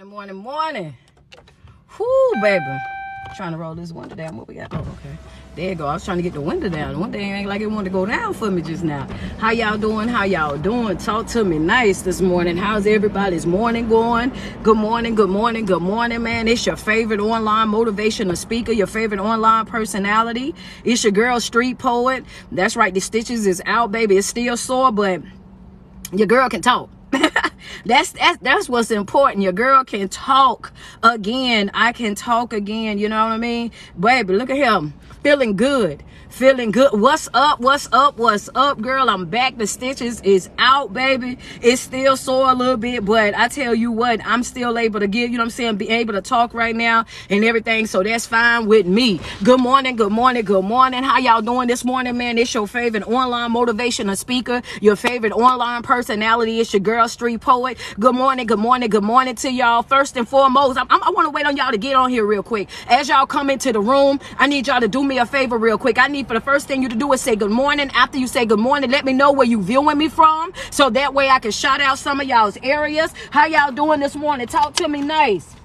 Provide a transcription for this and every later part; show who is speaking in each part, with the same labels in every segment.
Speaker 1: Morning. Whoo, baby. Trying to roll this window down. What we got? Oh, okay. There you go. I was trying to get the window down. One day ain't like it wanted to go down for me just now. How y'all doing? How y'all doing? Talk to me nice this morning. How's everybody's morning going? Good morning, good morning, good morning, man. It's your favorite online motivational speaker, your favorite online personality. It's your girl, Street Poet. That's right. The stitches is out, baby. It's still sore, but your girl can talk. That's what's important. Your girl can talk again. I can talk again. You know what I mean? Baby, look at him. Feeling good. Feeling good. What's up? What's up? What's up, girl? I'm back. The stitches is out, baby. It's still sore a little bit, but I tell you what, I'm still able to give, you know what I'm saying, be able to talk right now and everything. So that's fine with me. Good morning. Good morning. Good morning. How y'all doing this morning, man? It's your favorite online motivational speaker, your favorite online personality. It's your girl, Street Poet. Good morning. Good morning. Good morning to y'all. First and foremost, I want to wait on y'all to get on here real quick. As y'all come into the room, I need y'all to do me a favor real quick. I need for the first thing you to do is say good morning. After you say good morning, let me know where you viewing me from, so that way I can shout out some of y'all's areas. How y'all doing this morning? Talk to me nice.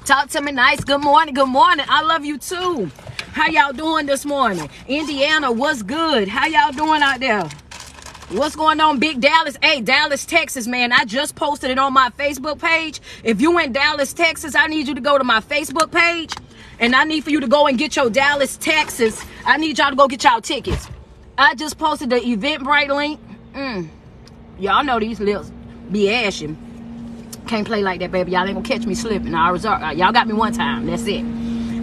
Speaker 1: Talk to me nice. Good morning. Good morning. I love you too. How y'all doing this morning? Indiana, what's good? How y'all doing out there? What's going on, Big Dallas? Hey, Dallas, Texas, man. I just posted it on my Facebook page. If you in Dallas, Texas, I need you to go to my Facebook page. And I need for you to go and get your Dallas, Texas. I need y'all to go get y'all tickets. I just posted the Eventbrite link. Y'all know these lips be ashing. Can't play like that, baby. Y'all ain't gonna catch me slipping. Y'all got me one time. That's it.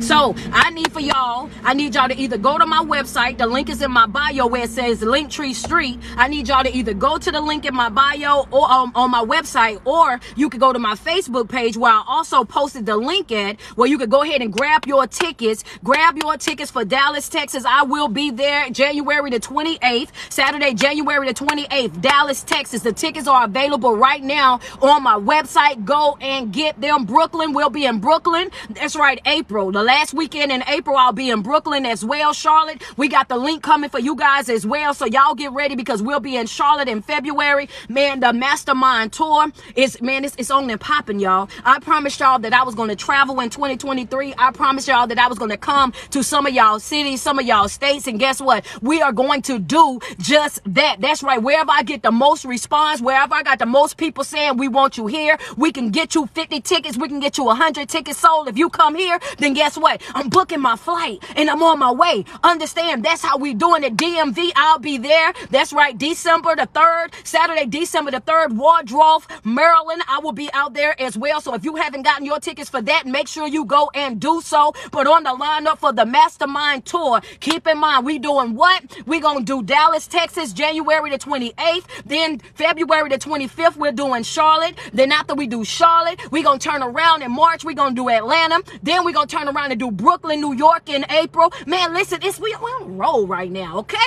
Speaker 1: So I need y'all to either go to my website. The link is in my bio where it says Linktree Street. I need y'all to either go to the link in my bio or on my website, or you could go to my Facebook page where I also posted the link at, where you could go ahead and grab your tickets. Grab your tickets for Dallas, Texas. I will be there January the 28th, Saturday, January the 28th, Dallas, Texas. The tickets are available right now on my website. Go and get them. Brooklyn, will be in Brooklyn. That's right, April. The last weekend in April, I'll be in Brooklyn as well. Charlotte, we got the link coming for you guys as well. So y'all get ready, because we'll be in Charlotte in February. Man, the Mastermind tour is, man, it's on and popping, y'all. I promised y'all that I was going to travel in 2023. I promised y'all that I was going to come to some of y'all cities, some of y'all states. And guess what? We are going to do just that. That's right. Wherever I get the most response, wherever I got the most people saying we want you here, we can get you 50 tickets. We can get you 100 tickets sold. If you come here, then guess what? I'm booking my flight and I'm on my way. Understand, that's how we doing it. DMV, I'll be there. That's right, December the 3rd, Saturday, December the 3rd, Wardrobe, Maryland. I will be out there as well. So if you haven't gotten your tickets for that, make sure you go and do so. But on the lineup for the Mastermind tour, keep in mind, we doing what? We gonna do Dallas, Texas, January the 28th. Then February the 25th, we're doing Charlotte. Then after we do Charlotte, we gonna turn around in March. We gonna do Atlanta. Then we gonna turn around and do Brooklyn, New York in April. Man, listen, we on a roll right now, okay?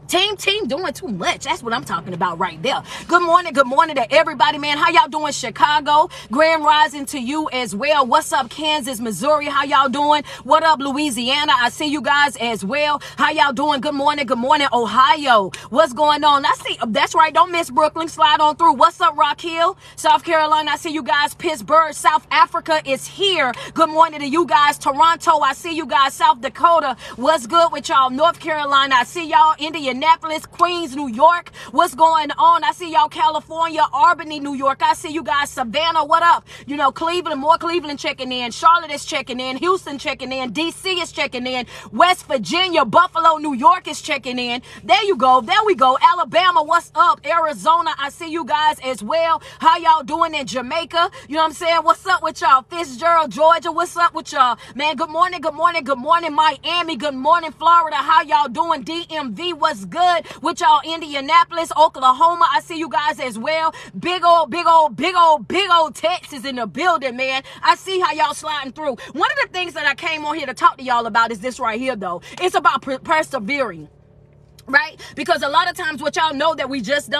Speaker 1: Team doing too much. That's what I'm talking about right there. Good morning to everybody, man. How y'all doing, Chicago? Grand rising to you as well. What's up, Kansas, Missouri? How y'all doing? What up, Louisiana? I see you guys as well. How y'all doing? Good morning, Ohio. What's going on? I see, that's right, don't miss Brooklyn. Slide on through. What's up, Rock Hill, South Carolina? I see you guys. Pittsburgh, South Africa is here. Good morning to you guys. Toronto, I see you guys. South Dakota, what's good with y'all? North Carolina, I see y'all. Indianapolis, Queens, New York, what's going on? I see y'all. California, Albany, New York, I see you guys. Savannah, what up? You know, Cleveland, more Cleveland checking in. Charlotte is checking in. Houston checking in. DC is checking in. West Virginia, Buffalo, New York is checking in. There you go. There we go. Alabama, what's up? Arizona, I see you guys as well. How y'all doing in Jamaica? You know what I'm saying? What's up with y'all? Fitzgerald, Georgia, what's up with y'all? Man, good morning, Miami, good morning, Florida. How y'all doing? DMV, what's good with y'all? Indianapolis, Oklahoma, I see you guys as well. Big old Texas in the building, man. I see how y'all sliding through. One of the things that I came on here to talk to y'all about is this right here, though. It's about persevering. Right? Because a lot of times what y'all know that we just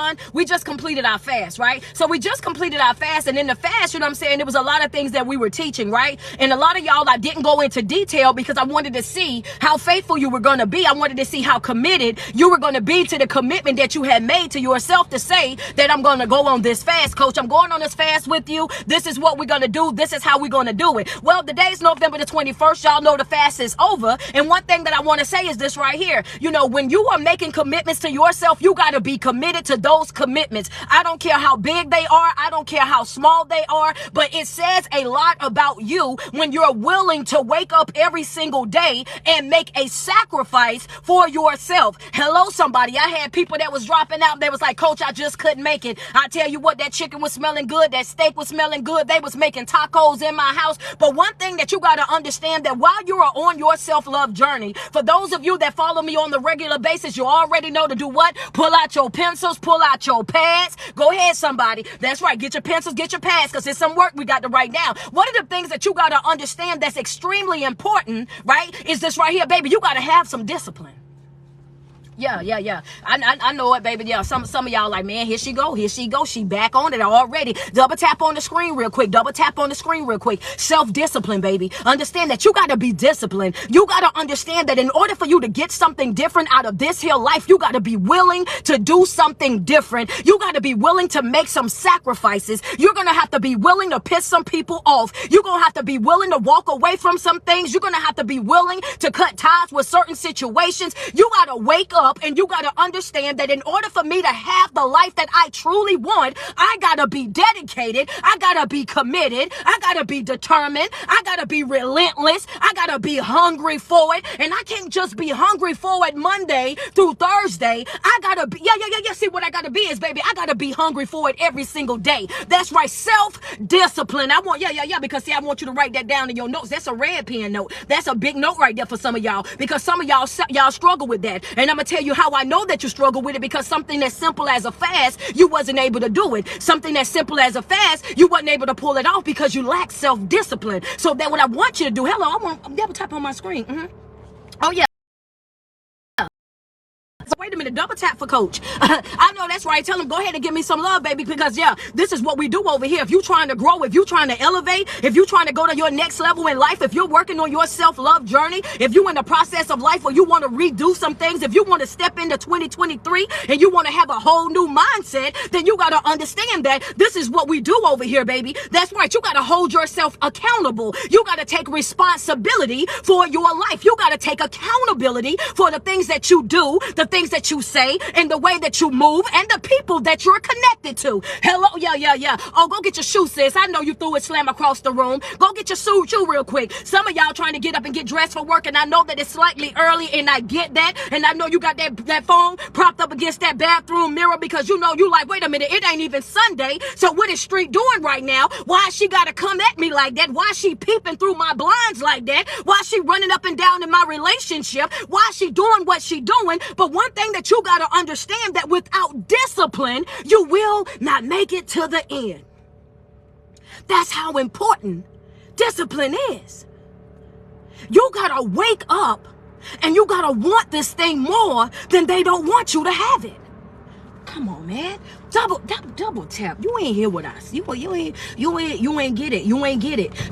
Speaker 1: completed our fast, right? So we just completed our fast, and in the fast, you know what I'm saying, there was a lot of things that we were teaching, right? And a lot of y'all, I didn't go into detail because I wanted to see how faithful you were going to be. I wanted to see how committed you were going to be to the commitment that you had made to yourself to say that I'm going to go on this fast, coach. I'm going on this fast with you. This is what we're going to do. This is how we're going to do it. Well, the day's November the 21st. Y'all know the fast is over. And one thing that I want to say is this right here. You know, when you are making commitments to yourself, you got to be committed to those commitments. I don't care how big they are. I don't care how small they are, but it says a lot about you when you're willing to wake up every single day and make a sacrifice for yourself. Hello, somebody. I had people that was dropping out. They was like, coach, I just couldn't make it. I tell you what, that chicken was smelling good. That steak was smelling good. They was making tacos in my house. But one thing that you got to understand, that while you are on your self-love journey, for those of you that follow me on the regular basis, you already know to do what? Pull out your pencils, pull out your pads. Go ahead, somebody. That's right. Get your pencils, get your pads, because there's some work we got to write down. One of the things that you got to understand that's extremely important, right, is this right here, baby. You got to have some discipline. Yeah. I know it, baby. Yeah, some of y'all like, man, here she go. She back on it already. Double tap on the screen real quick. Self-discipline, baby. Understand that you got to be disciplined. You got to understand that in order for you to get something different out of this here life, you got to be willing to do something different. You got to be willing to make some sacrifices. You're going to have to be willing to piss some people off. You're going to have to be willing to walk away from some things. You're going to have to be willing to cut ties with certain situations. You got to wake up and you got to understand that in order for me to have the life that I truly want, I got to be dedicated. I got to be committed. I got to be determined. I got to be relentless. I got to be hungry for it. And I can't just be hungry for it Monday through Thursday. I got to be, See, what I got to be is, baby, I got to be hungry for it every single day. That's right. Self-discipline. I want, because see, I want you to write that down in your notes. That's a red pen note. That's a big note right there for some of y'all, because some of y'all struggle with that. And I'm going to tell you how I know that you struggle with it, because something as simple as a fast, you wasn't able to do it. Something as simple as a fast, you wasn't able to pull it off because you lack self-discipline. So that what I want you to do, I'm double tap on my screen. Oh yeah. So wait a minute, double tap for coach. I know that's right. Tell him, go ahead and give me some love, baby, because this is what we do over here. If you're trying to grow, if you're trying to elevate, if you're trying to go to your next level in life, if you're working on your self-love journey, if you're in the process of life where you want to redo some things, if you want to step into 2023 and you want to have a whole new mindset, then you got to understand that this is what we do over here, baby. That's right. You got to hold yourself accountable. You got to take responsibility for your life. You got to take accountability for the things that you do, the things that you say, and the way that you move, and the people that you're connected to. Hello, yeah. Oh, go get your shoe, sis. I know you threw it slam across the room. Go get your shoe real quick. Some of y'all trying to get up and get dressed for work, and I know that it's slightly early, and I get that, and I know you got that phone propped up against that bathroom mirror because you know you like, wait a minute, it ain't even Sunday, so what is Street doing right now? Why she gotta come at me like that? Why she peeping through my blinds like that? Why she running up and down in my relationship? Why she doing what she doing? But one thing that you got to understand, that without discipline, you will not make it to the end. That's how important discipline is. You got to wake up and you got to want this thing more than they don't want you to have it. Come on, man. Double tap. You ain't here with us. You ain't get it. You ain't get it.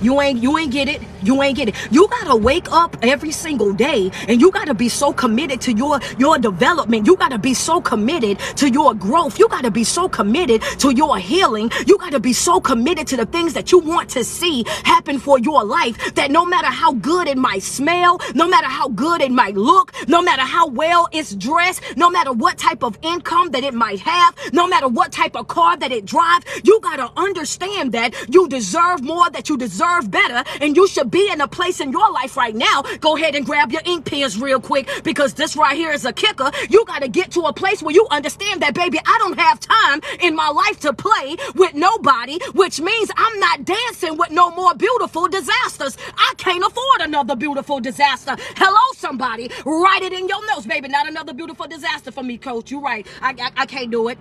Speaker 1: You gotta wake up every single day, and you gotta be so committed to your development. You gotta be so committed to your growth. You gotta be so committed to your healing. You gotta be so committed to the things that you want to see happen for your life, that no matter how good it might smell, no matter how good it might look, no matter how well it's dressed, no matter what type of income that it might have, no matter what type of car that it drives, you got to understand that you deserve more, that you deserve better, and you should be in a place in your life right now. Go ahead and grab your ink pens real quick, because this right here is a kicker. You got to get to a place where you understand that, baby, I don't have time in my life to play with nobody, which means I'm not dancing with no more beautiful disasters. I can't afford another beautiful disaster. Hello, somebody. Write it in your notes, baby. Not another beautiful disaster for me, coach. You're right. I can't do it.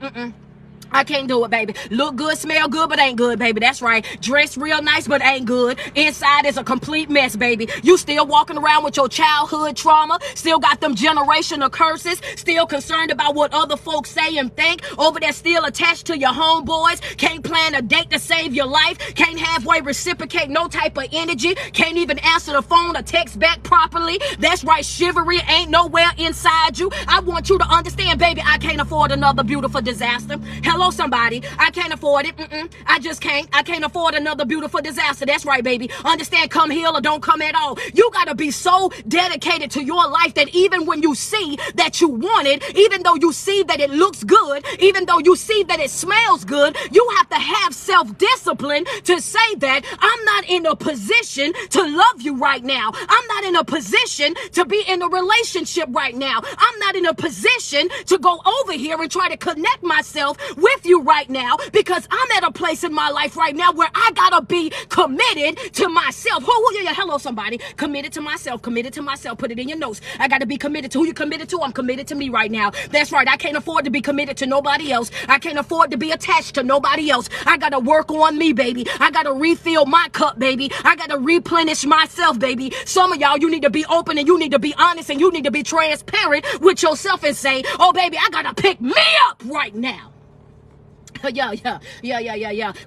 Speaker 1: I can't do it, baby. Look good, smell good, but ain't good, baby. That's right. Dress real nice, but ain't good. Inside is a complete mess, baby. You still walking around with your childhood trauma, still got them generational curses, still concerned about what other folks say and think, over there still attached to your homeboys, can't plan a date to save your life, can't halfway reciprocate no type of energy, can't even answer the phone or text back properly. That's right, chivalry ain't nowhere inside you. I want you to understand, baby, I can't afford another beautiful disaster. Hello, somebody. I can't afford it. I just can't. I can't afford another beautiful disaster. That's right, baby. Understand, come heal or don't come at all. You got to be so dedicated to your life that even when you see that you want it, even though you see that it looks good, even though you see that it smells good, you have to have self-discipline to say that I'm not in a position to love you right now. I'm not in a position to be in a relationship right now. I'm not in a position to go over here and try to connect myself with you right now, because I'm at a place in my life right now where I gotta be committed to myself. Hello, somebody. Committed to myself. Committed to myself. Put it in your notes. I gotta be committed to who you committed to. I'm committed to me right now. That's right. I can't afford to be committed to nobody else. I can't afford to be attached to nobody else. I gotta work on me, baby. I gotta refill my cup, baby. I gotta replenish myself, baby. Some of y'all, you need to be open and you need to be honest and you need to be transparent with yourself and say, oh, baby, I gotta pick me up right now. Yeah.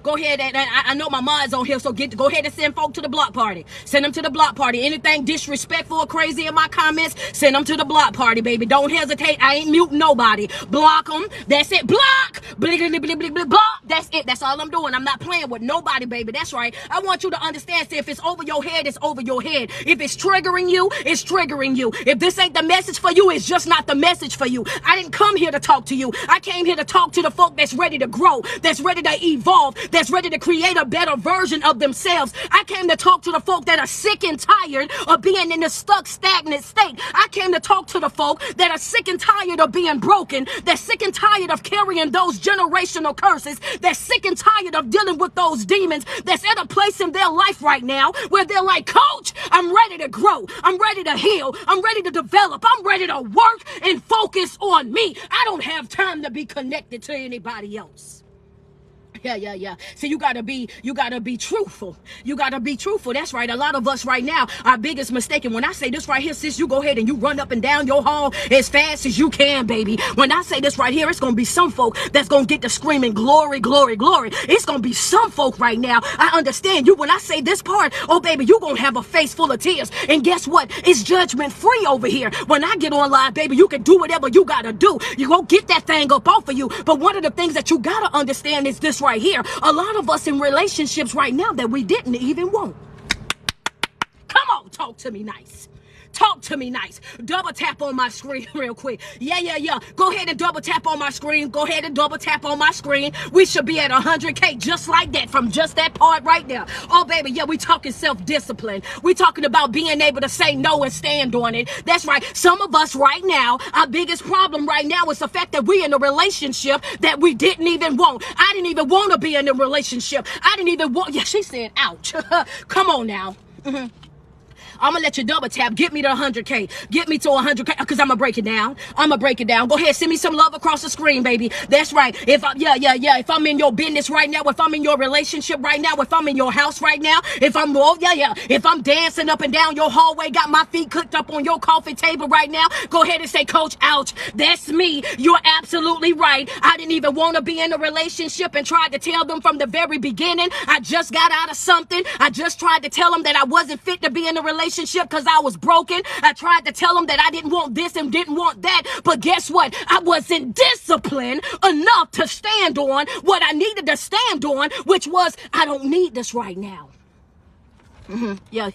Speaker 1: Go ahead and I know my mind's on here, so go ahead and send folk to the block party. Send them to the block party. Anything disrespectful or crazy in my comments, send them to the block party, baby. Don't hesitate. I ain't muting nobody. Block them. That's it. Block. Block. That's it. That's all I'm doing. I'm not playing with nobody, baby. That's right. I want you to understand. See, if it's over your head, it's over your head. If it's triggering you, it's triggering you. If this ain't the message for you, it's just not the message for you. I didn't come here to talk to you. I came here to talk to the folk that's ready to grow, that's ready to evolve, that's ready to create a better version of themselves. I came to talk to the folk that are sick and tired of being in a stuck, stagnant state. I came to talk to the folk that are sick and tired of being broken, that's sick and tired of carrying those generational curses, that's sick and tired of dealing with those demons, that's at a place in their life right now where they're like, Coach, I'm ready to grow, I'm ready to heal, I'm ready to develop, I'm ready to work and focus on me. I don't have time to be connected to anybody else. Yeah. So you gotta be truthful. You gotta be truthful. That's right. A lot of us right now, our biggest mistake, and when I say this right here, sis, you go ahead and you run up and down your hall as fast as you can, baby. When I say this right here, it's gonna be some folk that's gonna get to screaming glory, glory, glory. It's gonna be some folk right now. I understand you. When I say this part, oh baby, you gonna have a face full of tears. And guess what? It's judgment free over here. When I get on live, baby, you can do whatever you gotta do. You go get that thing up off of you. But one of the things that you gotta understand is this right here. A lot of us in relationships right now that we didn't even want. Come on, talk to me nice. Talk to me nice. Double tap on my screen real quick. Yeah. Go ahead and double tap on my screen. Go ahead and double tap on my screen. We should be at 100K just like that from just that part right there. Oh, baby, yeah, we talking self-discipline. We talking about being able to say no and stand on it. That's right. Some of us right now, our biggest problem right now is the fact that we in a relationship that we didn't even want. I didn't even want to be in a relationship. I didn't even want. Yeah, she said, ouch. Come on now. I'm going to let you double tap. Get me to 100K. Get me to 100K because I'm going to break it down. I'm going to break it down. Go ahead. Send me some love across the screen, baby. That's right. If I'm in your business right now, if I'm in your relationship right now, if I'm in your house right now, if I'm dancing up and down your hallway, got my feet cooked up on your coffee table right now, go ahead and say, Coach, ouch. That's me. You're absolutely right. I didn't even want to be in a relationship and tried to tell them from the very beginning. I just got out of something. I just tried to tell them that I wasn't fit to be in a relationship because I was broken. I tried to tell them that I didn't want this and didn't want that. But guess what? I wasn't disciplined enough to stand on what I needed to stand on, which was, I don't need this right now. Yeah.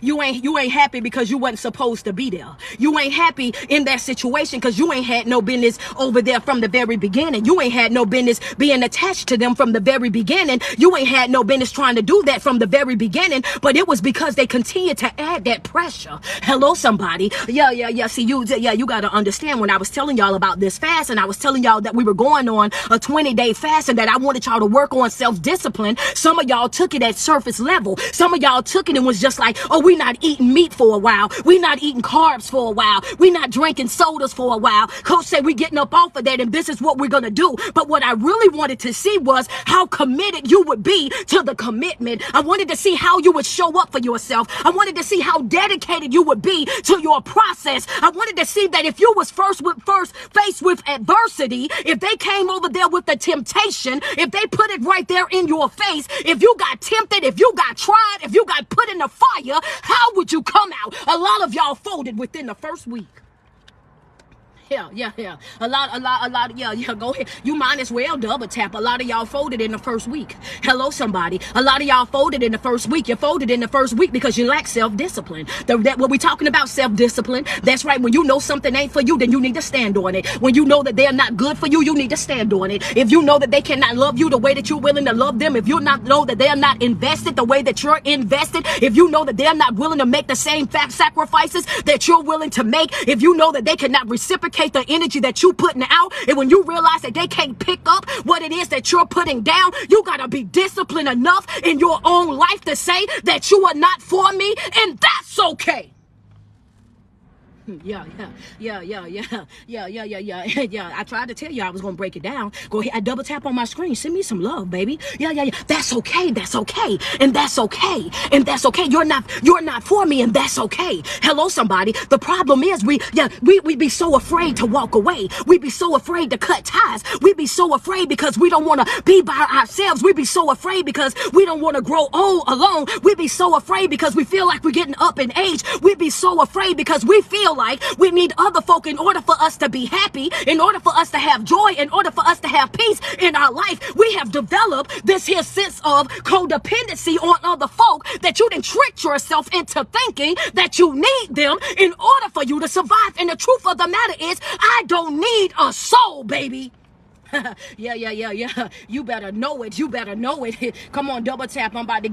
Speaker 1: You ain't happy because you wasn't supposed to be there. You ain't happy in that situation because you ain't had no business over there from the very beginning. You ain't had no business being attached to them from the very beginning. You ain't had no business trying to do that from the very beginning, but it was because they continued to add that pressure. Hello, somebody. Yeah. See, you got to understand, when I was telling y'all about this fast and I was telling y'all that we were going on a 20-day fast and that I wanted y'all to work on self-discipline, some of y'all took it at surface level. Some Some of y'all took it and was just like, oh, we're not eating meat for a while. We're not eating carbs for a while. We're not drinking sodas for a while. Coach said we're getting up off of that and this is what we're going to do. But what I really wanted to see was how committed you would be to the commitment. I wanted to see how you would show up for yourself. I wanted to see how dedicated you would be to your process. I wanted to see that if you was first faced with adversity, if they came over there with the temptation, if they put it right there in your face, if you got tempted, if you got tried, if you got put in the fire, how would you come out? A lot of y'all folded within the first week. Yeah. A lot. Yeah. Go ahead. You might as well double tap. A lot of y'all folded in the first week. Hello, somebody. A lot of y'all folded in the first week. You folded in the first week because you lack self-discipline. What we talking about, self-discipline. That's right. When you know something ain't for you, then you need to stand on it. When you know that they're not good for you, you need to stand on it. If you know that they cannot love you the way that you're willing to love them, if you know that they're not invested the way that you're invested, if you know that they're not willing to make the same sacrifices that you're willing to make, if you know that they cannot reciprocate the energy that you putting out, and when you realize that they can't pick up what it is that you're putting down, you gotta be disciplined enough in your own life to say that you are not for me, and that's okay. Yeah. I tried to tell you I was gonna break it down. Go ahead, I double tap on my screen. Send me some love, baby. Yeah. That's okay. And that's okay. You're not for me, and that's okay. Hello, somebody. The problem is we be so afraid to walk away. We be so afraid to cut ties. We be so afraid because we don't want to be by ourselves. We be so afraid because we don't want to grow old alone. We be so afraid because we feel like we're getting up in age. We be so afraid because we feel like we need other folk in order for us to be happy, in order for us to have joy, in order for us to have peace in our life. We have developed this here sense of codependency on other folk that you done tricked yourself into thinking that you need them in order for you to survive. And the truth of the matter is, I don't need a soul, baby. Yeah. You better know it. Come on, double tap. I'm going to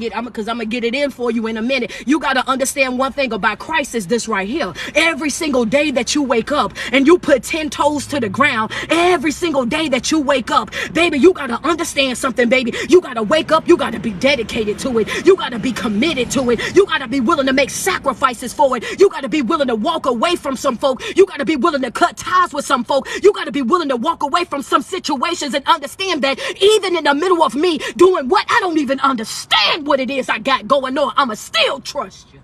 Speaker 1: get it in for you in a minute. You got to understand one thing about Christ is this right here. Every single day that you wake up and you put 10 toes to the ground, every single day that you wake up, baby, you got to understand something, baby. You got to wake up. You got to be dedicated to it. You got to be committed to it. You got to be willing to make sacrifices for it. You got to be willing to walk away from some folk. You got to be willing to cut ties with some folk. You got to be willing to walk away from some situations and understand that even in the middle of me doing what I don't even understand what it is I got going on, I'ma still trust you.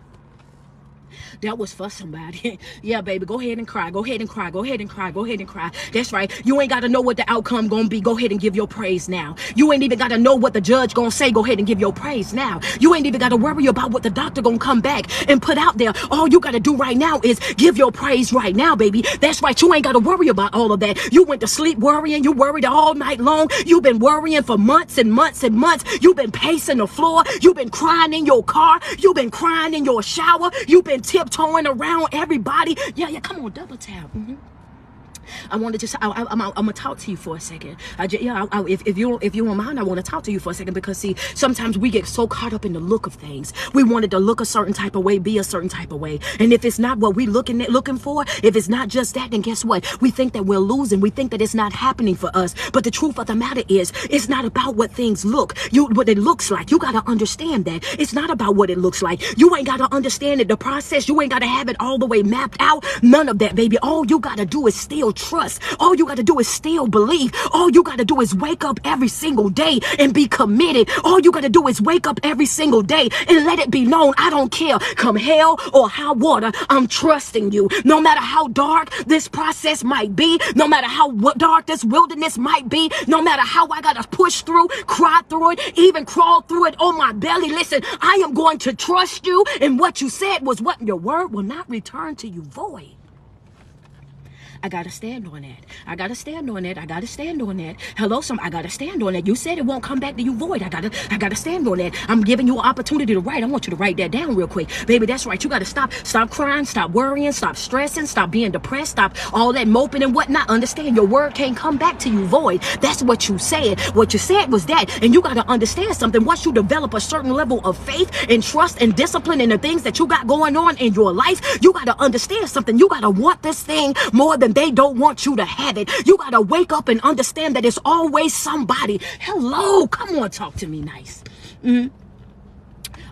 Speaker 1: That was for somebody. Yeah, baby, go ahead and cry. Go ahead and cry. That's right. You ain't got to know what the outcome gonna be. Go ahead and give your praise now. You ain't even got to know what the judge gonna say. Go ahead and give your praise now. You ain't even got to worry about what the doctor gonna come back and put out there. All you got to do right now is give your praise right now, baby. That's right. You ain't got to worry about all of that. You went to sleep worrying. You worried all night long. You've been worrying for months and months and months. You've been pacing the floor. You've been crying in your car. You've been crying in your shower. You've been tiptoeing around everybody. Yeah, come on, double tap. I'm gonna talk to you for a second. If you don't mind, I want to talk to you for a second, because see, sometimes we get so caught up in the look of things. We wanted to look a certain type of way, be a certain type of way, and if it's not what we looking for, if it's not just that, then guess what? We think that we're losing. We think that it's not happening for us. But the truth of the matter is, it's not about what things what it looks like. You gotta understand that it's not about what it looks like. You ain't gotta understand it, the process. You ain't gotta have it all the way mapped out. None of that, baby. All you gotta do is still trust. All you got to do is still believe. All you got to do is wake up every single day and be committed. All you got to do is wake up every single day and let it be known, I don't care, come hell or high water, I'm trusting you. No matter how dark this process might be, no matter how dark this wilderness might be, no matter how I got to push through, cry through it, even crawl through it on my belly, listen, I am going to trust you. And what you said was what? Your word will not return to you void. I gotta stand on that. I gotta stand on that. Hello, I gotta stand on that. You said it won't come back to you void. I gotta stand on that. I'm giving you an opportunity to write. I want you to write that down real quick. Baby, that's right. You gotta stop crying, stop worrying, stop stressing, stop being depressed, stop all that moping and whatnot. Understand, your word can't come back to you void. That's what you said. What you said was that. And you gotta understand something. Once you develop a certain level of faith and trust and discipline in the things that you got going on in your life, you gotta understand something. You gotta want this thing more than they don't want you to have it. You gotta wake up and understand that it's always somebody. Hello, come on, talk to me nice.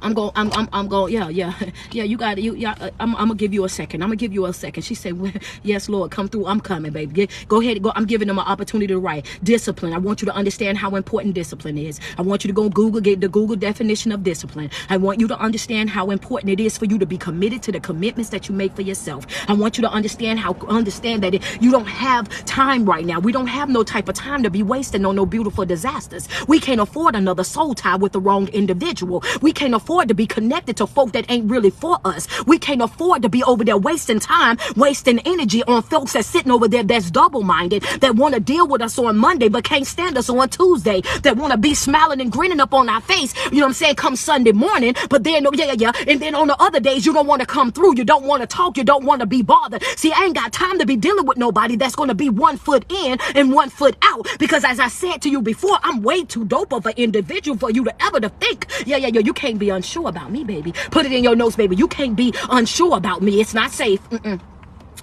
Speaker 1: Yeah, you got it. I'm gonna give you a second. I'm gonna give you a second. She said, well, yes, Lord, come through. I'm coming, baby. Go ahead. Go. I'm giving them an opportunity to write. Discipline. I want you to understand how important discipline is. I want you to go Google, get the Google definition of discipline. I want you to understand how important it is for you to be committed to the commitments that you make for yourself. I want you to understand that you don't have time right now. We don't have no type of time to be wasting on no beautiful disasters. We can't afford another soul tie with the wrong individual. We can't afford to be connected to folk that ain't really for us. We can't afford to be over there wasting time, wasting energy on folks that's sitting over there that's double-minded, that want to deal with us on Monday but can't stand us on Tuesday, that want to be smiling and grinning up on our face, you know what I'm saying, come Sunday morning, but then, and then on the other days, you don't want to come through, you don't want to talk, you don't want to be bothered. See, I ain't got time to be dealing with nobody that's going to be 1 foot in and 1 foot out, because as I said to you before, I'm way too dope of an individual for you to ever to think, you can't be unsure about me, baby. Put it in your notes, baby. You can't be unsure about me. It's not safe.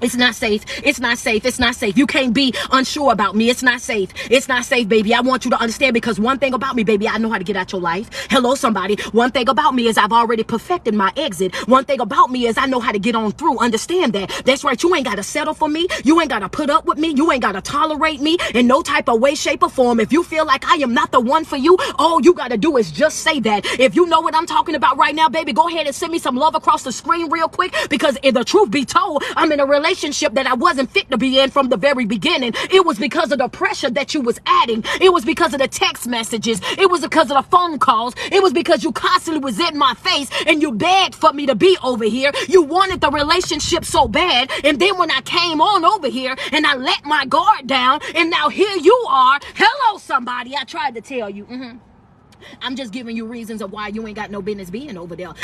Speaker 1: It's not safe. It's not safe. It's not safe. You can't be unsure about me. It's not safe. It's not safe, baby. I want you to understand, because one thing about me, baby, I know how to get out your life. Hello, somebody. One thing about me is I've already perfected my exit. One thing about me is I know how to get on through. Understand that. That's right. You ain't got to settle for me. You ain't got to put up with me. You ain't got to tolerate me in no type of way, shape, or form. If you feel like I am not the one for you, all you got to do is just say that. If you know what I'm talking about right now, baby, go ahead and send me some love across the screen real quick, because if the truth be told, I'm in a relationship that I wasn't fit to be in from the very beginning. It was because of the pressure that you was adding. It was because of the text messages. It was because of the phone calls. It was because you constantly was in my face and you begged for me to be over here. You wanted the relationship so bad. And then when I came on over here and I let my guard down, and now here you are. Hello, somebody. I tried to tell you. I'm just giving you reasons of why you ain't got no business being over there.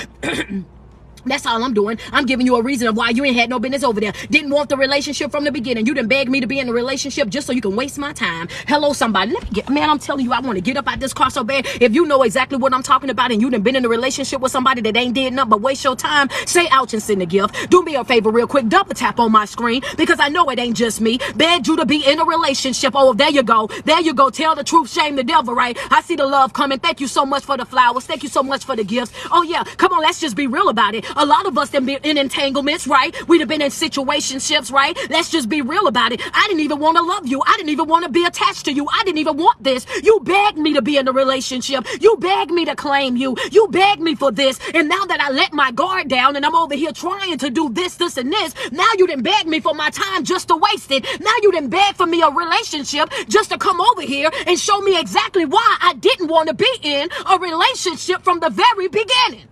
Speaker 1: That's all I'm doing. I'm giving you a reason of why you ain't had no business over there. Didn't want the relationship from the beginning. You done begged me to be in a relationship just so you can waste my time. Hello, somebody. Man, I'm telling you, I want to get up out this car so bad. If you know exactly what I'm talking about and you done been in a relationship with somebody that ain't did nothing but waste your time, say ouch and send a gift. Do me a favor real quick. Double tap on my screen, because I know it ain't just me. Begged you to be in a relationship. Oh, there you go. There you go. Tell the truth, shame the devil, right? I see the love coming. Thank you so much for the flowers. Thank you so much for the gifts. Oh, yeah. Come on, let's just be real about it. A lot of us have been in entanglements, right? We'd have been in situationships, right? Let's just be real about it. I didn't even want to love you. I didn't even want to be attached to you. I didn't even want this. You begged me to be in a relationship. You begged me to claim you. You begged me for this. And now that I let my guard down and I'm over here trying to do this, and this, now you done beg me for my time just to waste it. Now you done beg for me a relationship just to come over here and show me exactly why I didn't want to be in a relationship from the very beginning.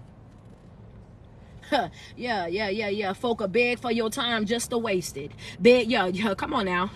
Speaker 1: Yeah. Folk are beg for your time just to waste it. Beg, come on now.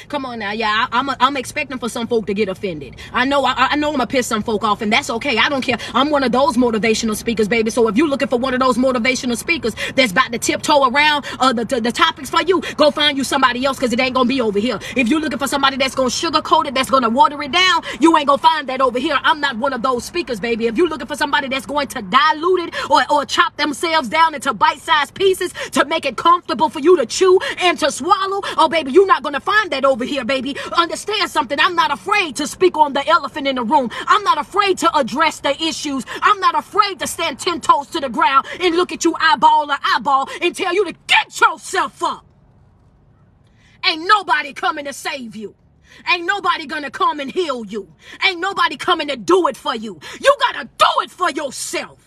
Speaker 1: Come on now. Yeah, I'm expecting for some folk to get offended. I know I'm gonna piss some folk off, and that's okay. I don't care. I'm one of those motivational speakers, baby. So if you're looking for one of those motivational speakers that's about to tiptoe around the topics for you, go find you somebody else, because it ain't gonna be over here. If you're looking for somebody that's gonna sugarcoat it, that's gonna water it down, you ain't gonna find that over here. I'm not one of those speakers, baby. If you're looking for somebody that's going to dilute it or chop themselves down into bite-sized pieces to make it comfortable for you to chew and to swallow, oh baby, you're not gonna find that over here, baby. Understand something. I'm not afraid to speak on the elephant in the room. I'm not afraid to address the issues. I'm not afraid to stand 10 toes to the ground and look at you eyeball to eyeball and tell you to get yourself up. Ain't nobody coming to save you. Ain't nobody gonna come and heal you. Ain't nobody coming to do it for you. You gotta do it for yourself.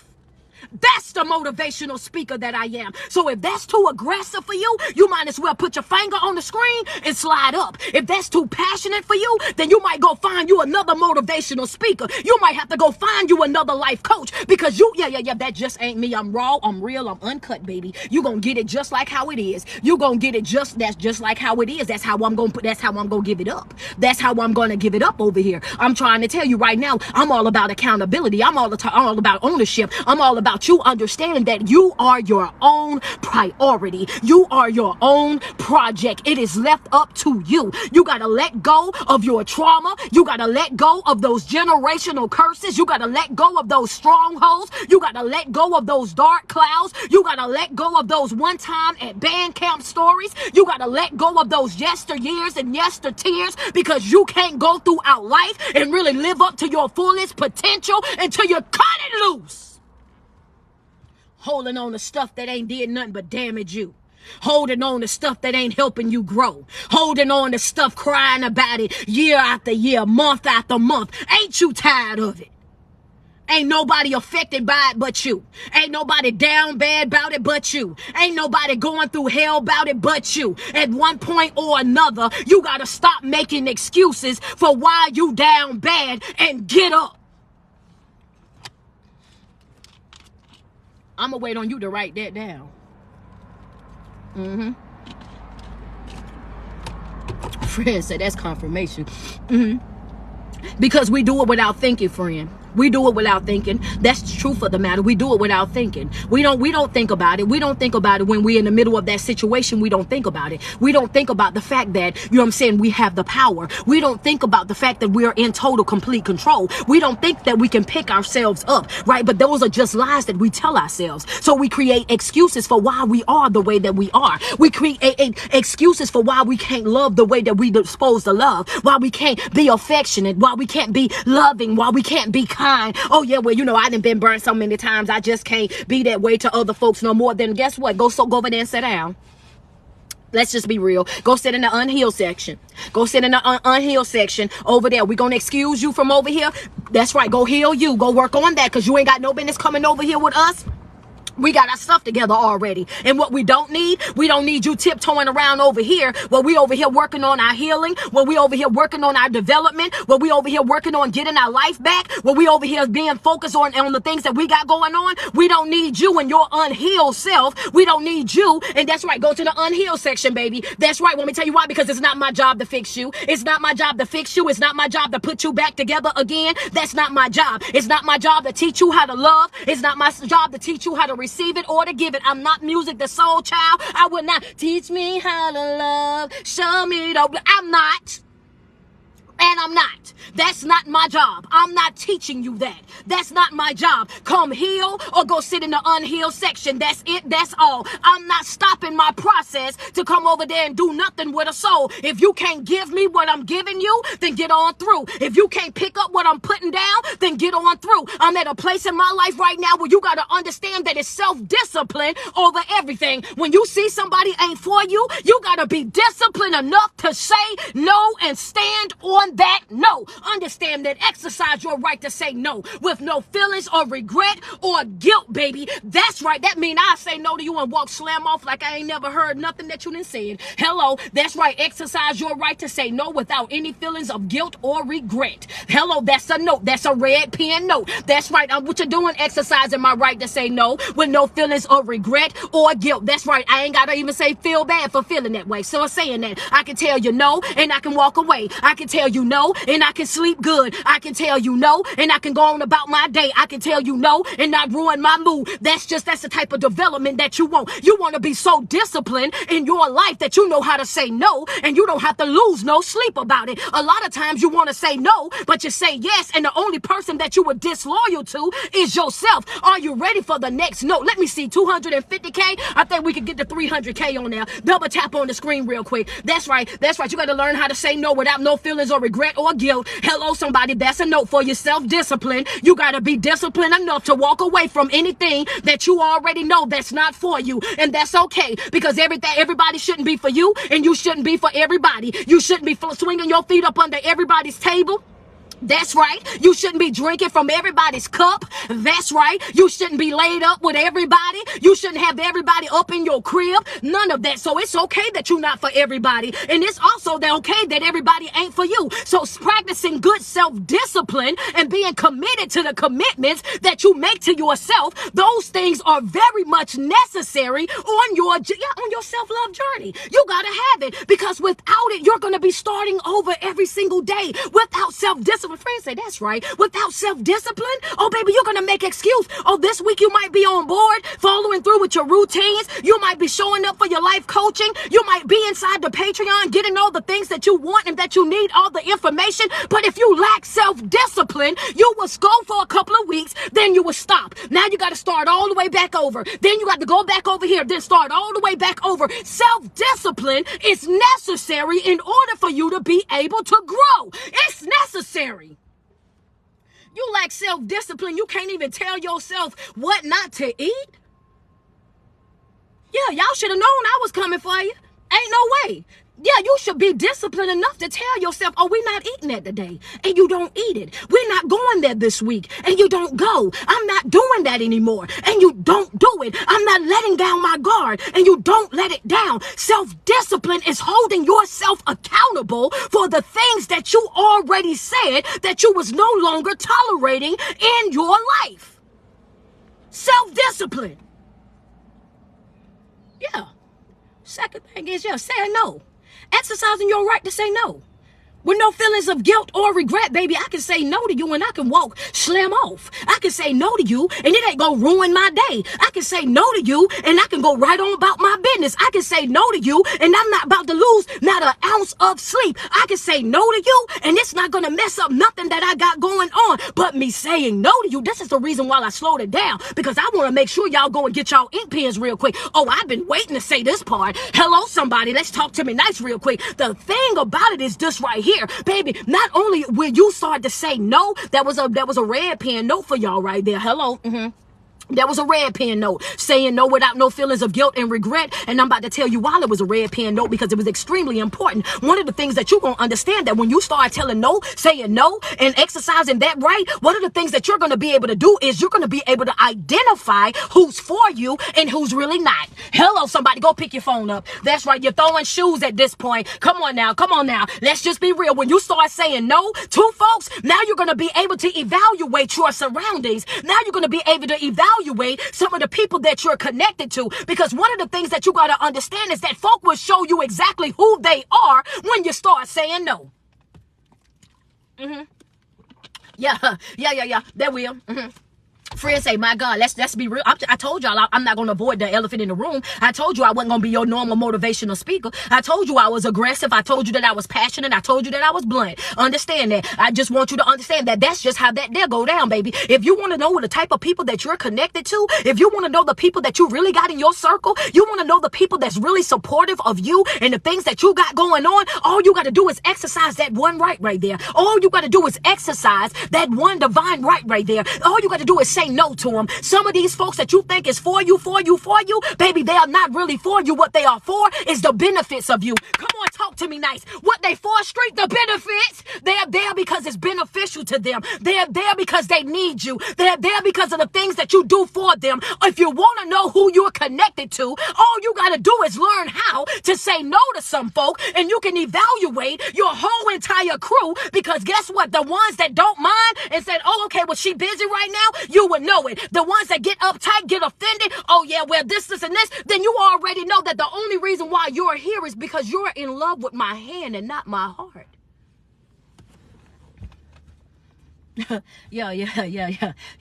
Speaker 1: That's the motivational speaker that I am. So if that's too aggressive for you, you might as well put your finger on the screen and slide up. If that's too passionate for you, then you might go find you another motivational speaker. You might have to go find you another life coach, because that just ain't me. I'm raw, I'm real, I'm uncut, baby. You gonna get it just like how it is. You gonna get it just like how it is. That's how I'm gonna give it up. That's how I'm gonna give it up over here. I'm trying to tell you right now, I'm all about accountability. I'm all about ownership. I'm all about you understanding that you are your own priority. You are your own project. It is left up to you. You got to let go of your trauma. You got to let go of those generational curses. You got to let go of those strongholds. You got to let go of those dark clouds. You got to let go of those one time at band camp stories. You got to let go of those yesteryears and yestertears, because you can't go throughout life and really live up to your fullest potential until you cut it loose. Holding on to stuff that ain't did nothing but damage you. Holding on to stuff that ain't helping you grow. Holding on to stuff, crying about it year after year, month after month. Ain't you tired of it? Ain't nobody affected by it but you. Ain't nobody down bad about it but you. Ain't nobody going through hell about it but you. At one point or another, you gotta stop making excuses for why you down bad and get up. I'm gonna wait on you to write that down. Friend said that's confirmation. Because we do it without thinking, friend. We do it without thinking. That's the truth of the matter. We do it without thinking. We don't think about it. We don't think about it when we're in the middle of that situation. We don't think about it. We don't think about the fact that, you know what I'm saying, we have the power. We don't think about the fact that we are in total, complete control. We don't think that we can pick ourselves up, right? But those are just lies that we tell ourselves. So we create excuses for why we are the way that we are. We create excuses for why we can't love the way that we're supposed to love, why we can't be affectionate, why we can't be loving, why we can't be kind. Oh yeah, well, you know, I done been burned so many times. I just can't be that way to other folks no more. Then guess what? Go over there and sit down. Let's just be real. Go sit in the unhealed section. Go sit in the unhealed section over there. We're going to excuse you from over here. That's right. Go heal you. Go work on that because you ain't got no business coming over here with us. We got our stuff together already. And what we don't need you tiptoeing around over here. Well, we over here working on our healing. Well, we over here working on our development. Well, we over here working on getting our life back. Well, we over here being focused on the things that we got going on. We don't need you and your unhealed self. We don't need you. And that's right. Go to the unhealed section, baby. That's right. Let me tell you why. Because it's not my job to fix you. It's not my job to fix you. It's not my job to put you back together again. That's not my job. It's not my job to teach you how to love. It's not my job to teach you how to receive it or to give it. I'm not music, the soul child. I would not teach me how to love. Show me the. I'm not. And I'm not. That's not my job. I'm not teaching you that. That's not my job. Come heal or go sit in the unhealed section. That's it. That's all. I'm not stopping my process to come over there and do nothing with a soul. If you can't give me what I'm giving you, then get on through. If you can't pick up what I'm putting down, then get on through. I'm at a place in my life right now where you got to understand that it's self-discipline over everything. When you see somebody ain't for you, you got to be disciplined enough to say no and stand on that no. Understand that. Exercise your right to say no with no feelings or regret or guilt, baby. That's right. That mean I say no to you and walk slam off like I ain't never heard nothing that you done said. Hello. That's right. Exercise your right to say no without any feelings of guilt or regret. Hello. That's a note. That's a red pen note. That's right. What you're doing, exercising my right to say no with no feelings of regret or guilt. That's right. I ain't got to even say feel bad for feeling that way. So saying that, I can tell you no and I can walk away. I can tell you no and I can sleep good. I can tell you no and I can go on about my day. I can tell you no and not ruin my mood. That's the type of development that you want. You want to be so disciplined in your life that you know how to say no and you don't have to lose no sleep about it. A lot of times you want to say no, but you say yes, and the only person that you were disloyal to is yourself. Are you ready for the next no? Let me see, 250K? I think we could get to 300K on there. Double tap on the screen real quick. That's right. That's right. You got to learn how to say no without no feelings or regret or guilt. Hello, somebody. That's a note for your self-discipline. You got to be disciplined enough to walk away from anything that you already know that's not for you. And that's okay, because everybody shouldn't be for you and you shouldn't be for everybody. You shouldn't be swinging your feet up under everybody's table. That's right. You shouldn't be drinking from everybody's cup. That's right. You shouldn't be laid up with everybody. You shouldn't have everybody up in your crib. None of that. So it's okay that you're not for everybody. And it's also okay that everybody ain't for you. So practicing good self-discipline and being committed to the commitments that you make to yourself, those things are very much necessary on your self-love journey. You got to have it, because without it, you're going to be starting over every single day. Without self-discipline, friends say that's right. Without self-discipline, oh baby, you're gonna make excuse. Oh, this week you might be on board, following through with your routines. You might be showing up for your life coaching. You might be inside the Patreon, getting all the things that you want and that you need, all the information. But if you lack self-discipline, you will go for a couple of weeks, then you will stop. Now you got to start all the way back over. Then you got to go back over here, then start all the way back over. Self-discipline is necessary in order for you to be able to grow. It's necessary. You lack self-discipline. You can't even tell yourself what not to eat. Yeah, y'all should have known I was coming for you. Ain't no way. Yeah, you should be disciplined enough to tell yourself, oh, we're not eating that today. And you don't eat it. We're not going there this week. And you don't go. I'm not doing that anymore. And you don't do it. I'm not letting down my guard. And you don't let it down. Self-discipline is holding yourself accountable for the things that you already said that you was no longer tolerating in your life. Self-discipline. Yeah. Second thing is, saying no. Exercising your right to say no. With no feelings of guilt or regret, baby, I can say no to you and I can walk slam off. I can say no to you and it ain't gonna ruin my day. I can say no to you and I can go right on about my business. I can say no to you and I'm not about to lose not an ounce of sleep. I can say no to you and it's not gonna mess up nothing that I got going on. But me saying no to you, this is the reason why I slowed it down, because I want to make sure y'all go and get y'all ink pens real quick. Oh, I've been waiting to say this part. Hello, somebody. Let's talk to me nice real quick. The thing about it is this right here. Baby, not only will you start to say no, that was a red pen note for y'all right there. Hello. That was a red pen note, saying no without no feelings of guilt and regret. And I'm about to tell you why it was a red pen note, because it was extremely important. One of the things that you're going to understand, that when you start telling no, saying no, and exercising that right, one of the things that you're going to be able to do is you're going to be able to identify who's for you and who's really not. Hello, somebody, go pick your phone up. That's right. You're throwing shoes at this point. Come on now. Come on now. Let's just be real. When you start saying no to folks, now you're going to be able to evaluate your surroundings. Now you're going to be able to evaluate some of the people that you're connected to, because one of the things that you got to understand is that folk will show you exactly who they are when you start saying no. Yeah. That will. Friends say, my God, let's be real. I told y'all I'm not going to avoid the elephant in the room. I told you I wasn't going to be your normal motivational speaker. I told you I was aggressive. I told you that I was passionate. I told you that I was blunt. Understand that. I just want you to understand that that's just how that there go down, baby. If you want to know the type of people that you're connected to, if you want to know the people that you really got in your circle, you want to know the people that's really supportive of you and the things that you got going on, all you got to do is exercise that one right there. All you got to do is exercise that one divine right there. All you got to do is say no to them. Some of these folks that you think is for you, baby, they are not really for you. What they are for is the benefits of you. Come on, talk to me nice. What they for, street, the benefits. They're there because it's beneficial to them. They're there because they need you. They're there because of the things that you do for them. If you want to know who you're connected to, all you got to do is learn how to say no to some folk, and you can evaluate your whole entire crew, because guess what? The ones that don't mind and said, oh, okay, well, she busy right now, you would know it. The ones that get uptight, get offended, oh yeah, well, this, and this, then you already know that the only reason why you're here is because you're in love with my hand and not my heart. Yeah.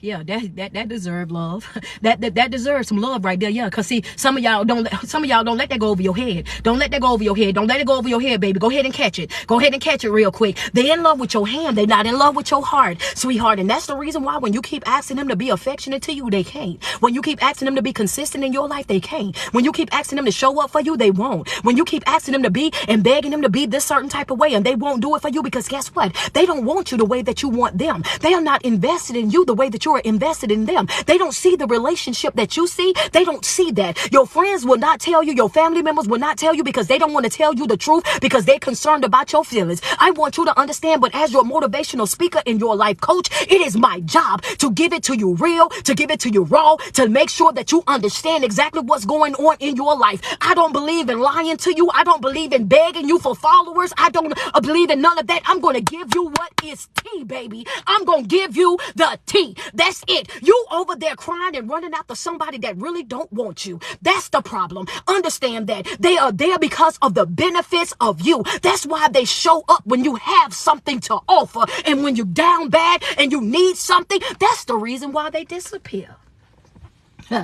Speaker 1: That deserves love. That deserves some love right there. Yeah, cause see, some of y'all don't let that go over your head. Don't let that go over your head. Don't let it go over your head, baby. Go ahead and catch it. Go ahead and catch it real quick. They in love with your hand. They not in love with your heart, sweetheart. And that's the reason why when you keep asking them to be affectionate to you, they can't. When you keep asking them to be consistent in your life, they can't. When you keep asking them to show up for you, they won't. When you keep asking them to be and begging them to be this certain type of way, and they won't do it for you, because guess what? They don't want you the way that you want them. They are not invested in you the way that you are invested in them. They don't see the relationship that you see. They don't see that. Your friends will not tell you. Your family members will not tell you, because they don't want to tell you the truth, because they're concerned about your feelings. I want you to understand, but as your motivational speaker and your life coach, it is my job to give it to you real, to give it to you raw, to make sure that you understand exactly what's going on in your life. I don't believe in lying to you. I don't believe in begging you for followers. I don't believe in none of that. I'm going to give you what is tea, baby. I'm going to give you the tea. That's it. You over there crying and running after somebody that really don't want you. That's the problem. Understand that. They are there because of the benefits of you. That's why they show up when you have something to offer. And when you're down bad and you need something, that's the reason why they disappear.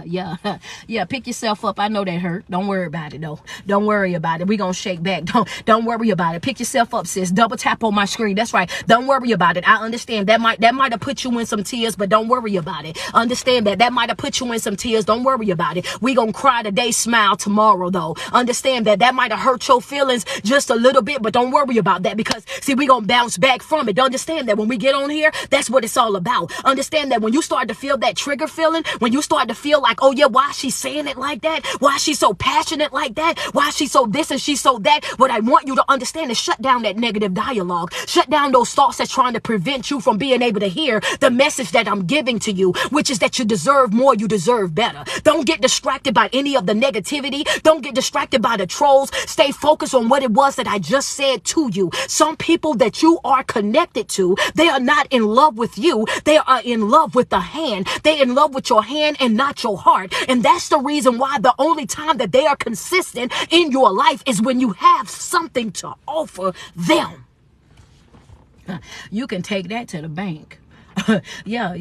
Speaker 1: Yeah, pick yourself up. I know that hurt. Don't worry about it though. Don't worry about it. We gonna shake back. Don't worry about it. Pick yourself up, sis. Double tap on my screen. That's right. Don't worry about it. I understand that might have put you in some tears, but don't worry about it. Understand that might have put you in some tears. Don't worry about it. We gonna cry today, smile tomorrow though. Understand that might have hurt your feelings just a little bit, but don't worry about that, because see, we gonna bounce back from it. Understand that when we get on here, that's what it's all about. Understand that when you start to feel that trigger feeling, when you start to feel feel like, oh yeah, why is she saying it like that? Why is she so passionate like that? Why is she so this and she so that? What I want you to understand is shut down that negative dialogue. Shut down those thoughts that's trying to prevent you from being able to hear the message that I'm giving to you, which is that you deserve more, you deserve better. Don't get distracted by any of the negativity. Don't get distracted by the trolls. Stay focused on what it was that I just said to you. Some people that you are connected to, they are not in love with you. They are in love with the hand. They're in love with your hand and not your heart. And that's the reason why the only time that they are consistent in your life is when you have something to offer them. You can take that to the bank. Yeah.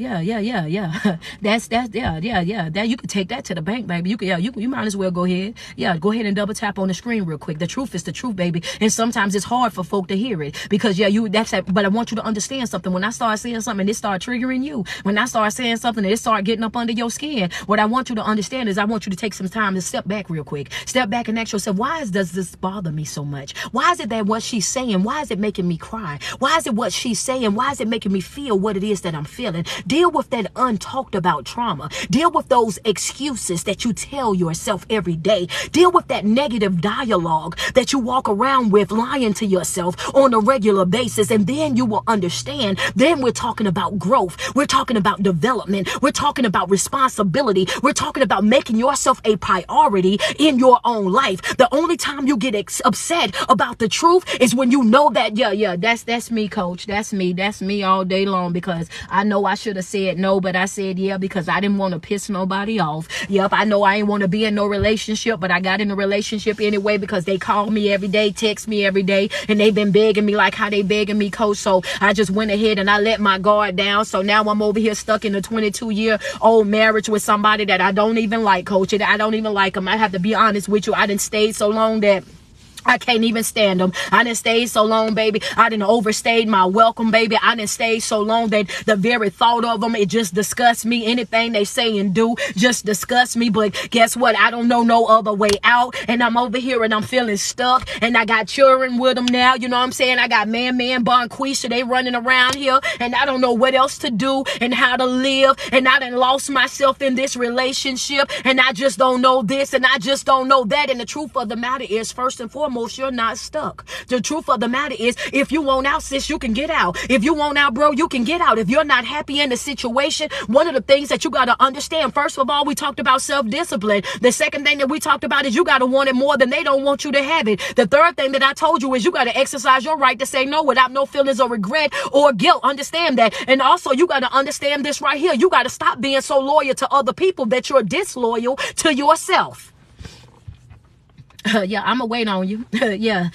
Speaker 1: That you can take that to the bank, baby. You might as well go ahead. Yeah, go ahead and double tap on the screen real quick. The truth is the truth, baby. And sometimes it's hard for folk to hear it because but I want you to understand something. When I start saying something, it start triggering you. When I start saying something, it start getting up under your skin. What I want you to understand is I want you to take some time to step back real quick. Step back and ask yourself, does this bother me so much? Why is it that what she's saying, why is it making me cry? Why is it what she's saying? Why is it making me feel what it is that I'm feeling? Deal with that untalked about trauma. Deal with those excuses that you tell yourself every day. Deal with that negative dialogue that you walk around with, lying to yourself on a regular basis. And then you will understand. Then we're talking about growth. We're talking about development. We're talking about responsibility. We're talking about making yourself a priority in your own life. The only time you get upset about the truth is when you know that, that's me, coach. That's me all day long, because I know I should have said no, but I said yeah because I didn't want to piss nobody off. Yep, I know I ain't want to be in no relationship, but I got in a relationship anyway because they call me every day, text me every day, and they've been begging me like how they begging me, coach. So I just went ahead and I let my guard down. So now I'm over here stuck in a 22-year-old marriage with somebody that I don't even like, coach. And I don't even like them. I have to be honest with you. I done stayed so long that I can't even stand them. I done stayed so long, baby. I done overstayed my welcome, baby. I done stayed so long that the very thought of them, it just disgusts me. Anything they say and do just disgusts me. But guess what? I don't know no other way out. And I'm over here and I'm feeling stuck. And I got children with them now. You know what I'm saying? I got Bonquisha. They running around here. And I don't know what else to do and how to live. And I done lost myself in this relationship. And I just don't know this. And I just don't know that. And the truth of the matter is, first and foremost, you're not stuck. The truth of the matter is, if you want out, sis, you can get out. If you want out, bro, you can get out. If you're not happy in the situation, one of the things that you got to understand, first of all, we talked about self-discipline. The second thing that we talked about is you got to want it more than they don't want you to have it. The third thing that I told you is you got to exercise your right to say no without no feelings of regret or guilt. Understand that. And also, you got to understand this right here. You got to stop being so loyal to other people that you're disloyal to yourself. Yeah, I'ma wait on you. Yeah.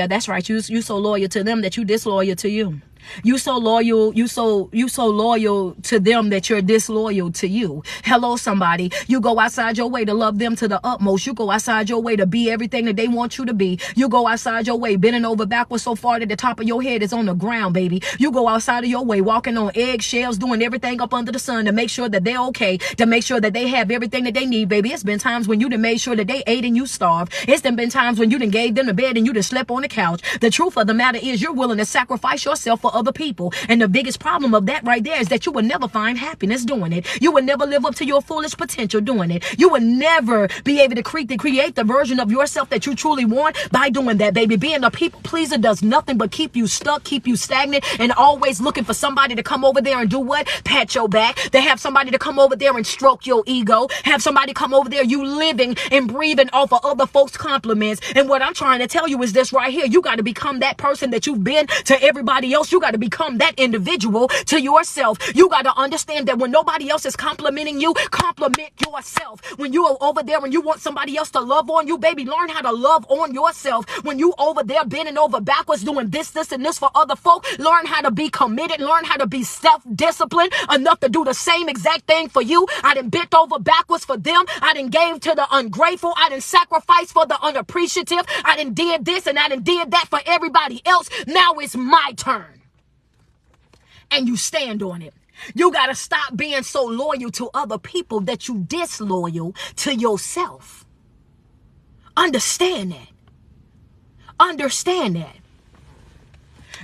Speaker 1: That's right. You so loyal to them that you disloyal to you. You so loyal to them that you're disloyal to you. Hello, somebody. You go outside your way to love them to the utmost. You go outside your way to be everything that they want you to be. You go outside your way bending over backwards so far that the top of your head is on the ground, baby. You go outside of your way walking on eggshells, doing everything up under the sun to make sure that they're okay, to make sure that they have everything that they need, baby. It's been times when you done made sure that they ate and you starved. It's been times when you done gave them the bed and you done slept on the couch. The truth of the matter is you're willing to sacrifice yourself for other people. And the biggest problem of that right there is that you will never find happiness doing it. You will never live up to your fullest potential doing it. You will never be able to create the version of yourself that you truly want by doing that, baby. Being a people pleaser does nothing but keep you stuck, keep you stagnant, and always looking for somebody to come over there and do what? Pat your back. They have somebody to come over there and stroke your ego. Have somebody come over there, you living and breathing off of other folks' compliments. And what I'm trying to tell you is this right here. You got to become that person that you've been to everybody else. You got to become that individual to yourself. You got to understand that when nobody else is complimenting you, compliment yourself. When you are over there and you want somebody else to love on you, baby, learn how to love on yourself. When you over there bending over backwards doing this and this for other folk, learn how to be committed, learn how to be self-disciplined enough to do the same exact thing for you. I done bent over backwards for them. I done gave to the ungrateful. I done sacrificed for the unappreciative. I done did this and I done did that for everybody else. Now it's my turn. And you stand on it. You got to stop being so loyal to other people that you disloyal to yourself. Understand that. Understand that.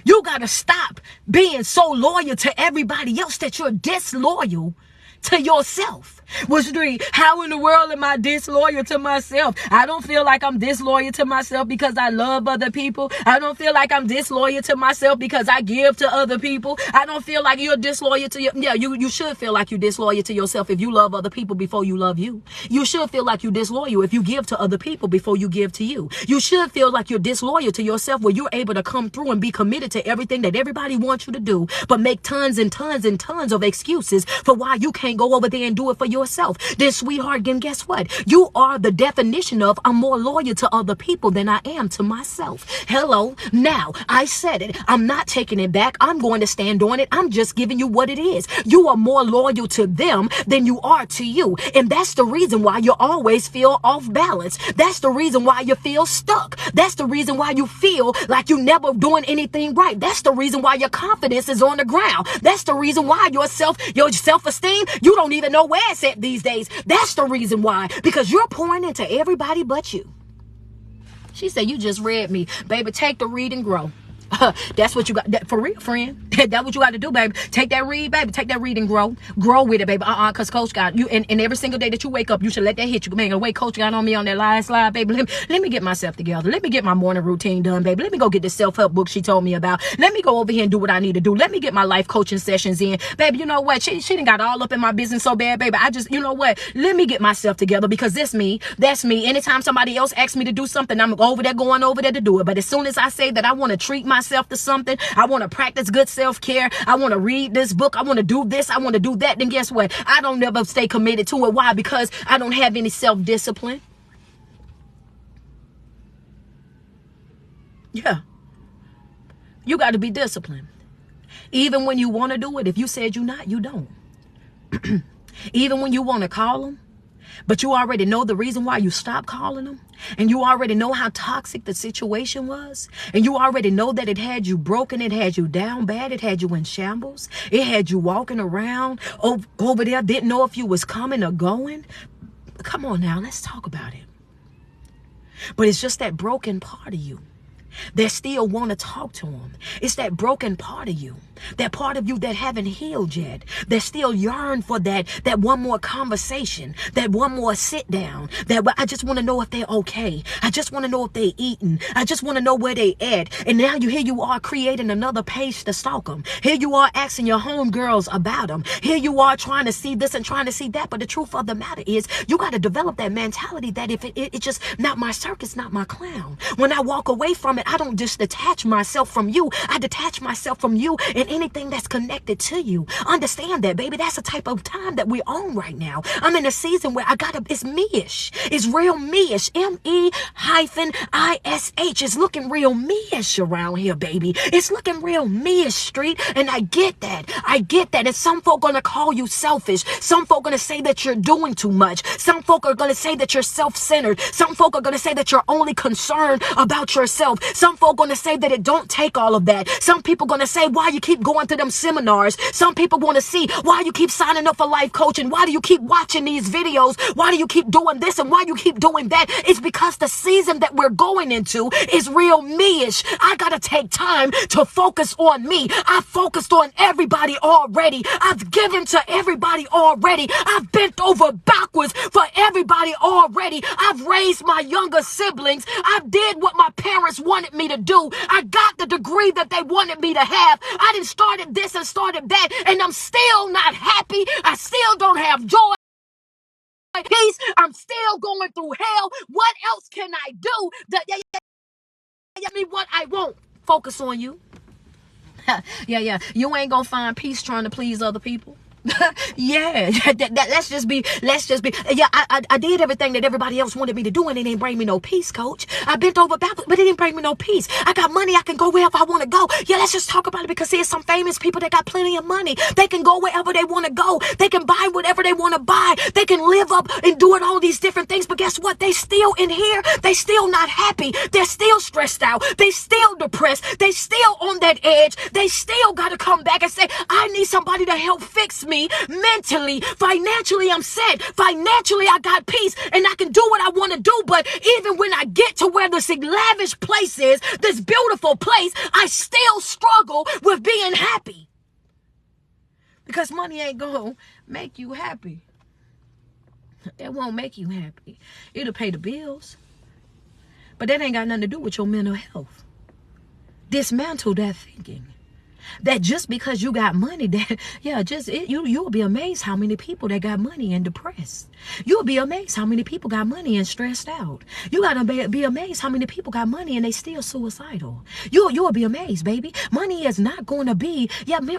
Speaker 1: You got to stop being so loyal to everybody else that you're disloyal to yourself. What's 3? How in the world am I disloyal to myself? I don't feel like I'm disloyal to myself because I love other people. I don't feel like I'm disloyal to myself because I give to other people. I don't feel like you're disloyal to you should feel like you're disloyal to yourself if you love other people before you love you. You should feel like you're disloyal if you give to other people before you give to you. You should feel like you're disloyal to yourself where you're able to come through and be committed to everything that everybody wants you to do, but make tons and tons and tons of excuses for why you can't go over there and do it for yourself. Then, sweetheart, then guess what? You are the definition of I'm more loyal to other people than I am to myself. Hello. Now, I said it. I'm not taking it back. I'm going to stand on it. I'm just giving you what it is. You are more loyal to them than you are to you. And that's the reason why you always feel off balance. That's the reason why you feel stuck. That's the reason why you feel like you're never doing anything right. That's the reason why your confidence is on the ground. That's the reason why your self-esteem, you don't even know where it's at these days. That's the reason why, because you're pouring into everybody but you. She said, you just read me. Baby, take the read and grow. That's what you got. For real, friend. That's what you got to do, baby. Take that read, baby. Take that read and grow. Grow with it, baby. Because Coach got you. And every single day that you wake up, you should let that hit you. Man, the way Coach got on me on that last slide, baby. Let me get myself together. Let me get my morning routine done, baby. Let me go get the self-help book she told me about. Let me go over here and do what I need to do. Let me get my life coaching sessions in. Baby, you know what? She done got all up in my business so bad, baby. I just, you know what? Let me get myself together because this me. That's me. Anytime somebody else asks me to do something, I'm going over there to do it. But as soon as I say that I want to treat myself to something, I want to practice good self-care, I want to read this book, I want to do this, I want to do that, then guess what? I don't never stay committed to it. Why? Because I don't have any self-discipline. Yeah. You got to be disciplined. Even when you want to do it, if you said you're not, you don't. Even when you want to call them, but you already know the reason why you stopped calling them, and you already know how toxic the situation was, and you already know that it had you broken, it had you down bad, it had you in shambles, it had you walking around over there, didn't know if you was coming or going. Come on now, let's talk about it. But it's just that broken part of you that still want to talk to him. It's that broken part of you, that part of you that haven't healed yet, that still yearn for that one more conversation, that one more sit down, that I just want to know if they're okay. I just want to know if they're eating. I just want to know where they at. And now here you are creating another page to stalk them. Here you are asking your homegirls about them. Here you are trying to see this and trying to see that. But the truth of the matter is you got to develop that mentality that if it's just not my circus, not my clown. When I walk away from it, I don't just detach myself from you. I detach myself from you and anything that's connected to you. Understand that, baby. That's the type of time that we're on right now. I'm in a season where it's me-ish. It's real me-ish. M-E-ish. It's looking real me-ish around here, baby. It's looking real me-ish, street. And I get that. And some folk are going to call you selfish. Some folk are going to say that you're doing too much. Some folk are going to say that you're self-centered. Some folk are going to say that you're only concerned about yourself. Some folk are going to say that it don't take all of that. Some people are going to say why you keep going to them seminars. Some people want to see why you keep signing up for life coaching. Why do you keep watching these videos? Why do you keep doing this and why you keep doing that? It's because the season that we're going into is real me-ish. I got to take time to focus on me. I focused on everybody already. I've given to everybody already. I've bent over backwards for everybody already. I've raised my younger siblings. I did what my parents wanted me to do. I got the degree that they wanted me to have. I didn't started this and started that, and I'm still not happy. I still don't have joy, peace. I'm still going through hell. What else can I do? Me what I want. Focus on you. Yeah. You ain't gonna find peace trying to please other people. Yeah, let's just be. Yeah, I did everything that everybody else wanted me to do, and it didn't bring me no peace, coach. I bent over backwards, but it didn't bring me no peace. I got money, I can go wherever I want to go. Yeah, let's just talk about it, because there's some famous people that got plenty of money. They can go wherever they want to go. They can buy whatever they want to buy. They can live up and doing all these different things, but guess what? They still in here. They still not happy. They're still stressed out. They still depressed. They still on that edge. They still got to come back and say, I need somebody to help fix me mentally. Financially, I'm set. Financially, I got peace and I can do what I want to do. But even when I get to where this lavish place is, this beautiful place, I still struggle with being happy. Because money ain't gonna make you happy. It won't make you happy. It'll pay the bills. But that ain't got nothing to do with your mental health. Dismantle that thinking. That just because you got money, that you'll be amazed how many people that got money and depressed. You'll be amazed how many people got money and stressed out. You gotta be amazed how many people got money and they still suicidal. You'll be amazed, baby. Money is not going to be,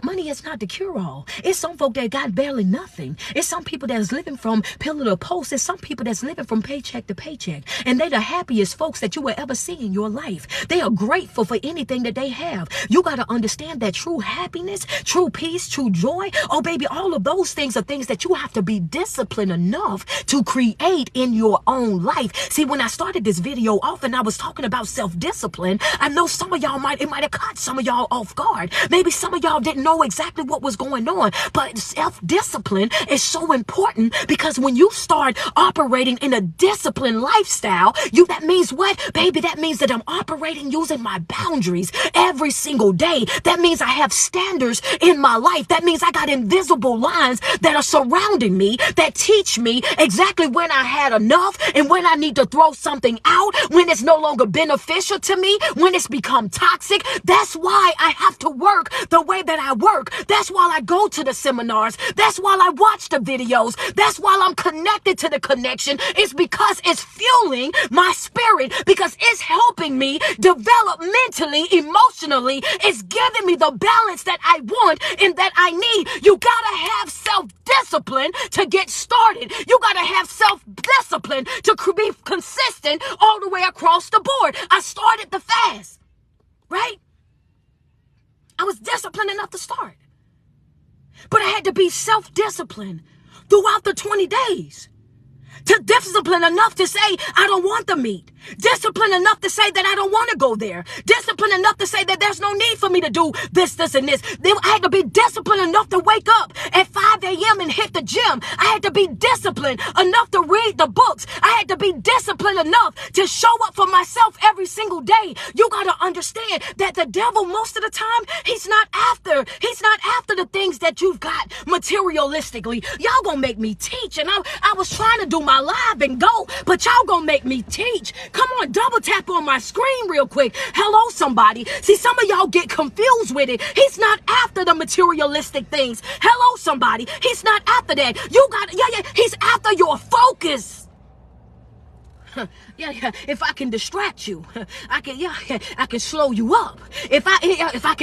Speaker 1: money is not the cure-all. It's some folk that got barely nothing. It's some people that's living from pillar to post. It's some people that's living from paycheck to paycheck. And they the happiest folks that you will ever see in your life. They are grateful for anything that they have. You gotta understand that true happiness, true peace, true joy, oh baby, all of those things are things that you have to be disciplined enough to create in your own life. See, when I started this video off and I was talking about self-discipline, I know some of y'all might have caught some of y'all off guard. Maybe some of y'all didn't know exactly what was going on, but self-discipline is so important because when you start operating in a disciplined lifestyle, that means what, baby? That means that I'm operating using my boundaries every single day. That means I have standards in my life. That means I got invisible lines that are surrounding me that teach me exactly when I had enough and when I need to throw something out, when it's no longer beneficial to me, when it's become toxic. That's why I have to work the way that I work. That's why I go to the seminars. That's why I watch the videos. That's why I'm connected to the connection. It's because it's fueling my spirit, because it's helping me develop mentally, emotionally. It's giving me the balance that I want and that I need. You gotta have self-discipline to get started. You gotta have self-discipline to be consistent all the way across the board. I started the fast, right? I was disciplined enough to start. But I had to be self-disciplined throughout the 20 days. To discipline enough to say, I don't want the meat. Discipline enough to say that I don't want to go there. Discipline enough to say that there's no need for me to do this, and this. I had to be disciplined enough to wake up at 5 a.m. and hit the gym. I had to be disciplined enough to read the books. I had to be disciplined enough to show up for myself every single day. You got to understand that the devil, most of the time, he's not after the things that you've got materialistically. Y'all gonna make me teach. And I was trying to do my live and go, but y'all gonna make me teach. Come on, double tap on my screen real quick. Hello, somebody. See, some of y'all get confused with it. He's not after the materialistic things. Hello, somebody. He's not after that. He's after your focus. If I can distract you, I can slow you up. If I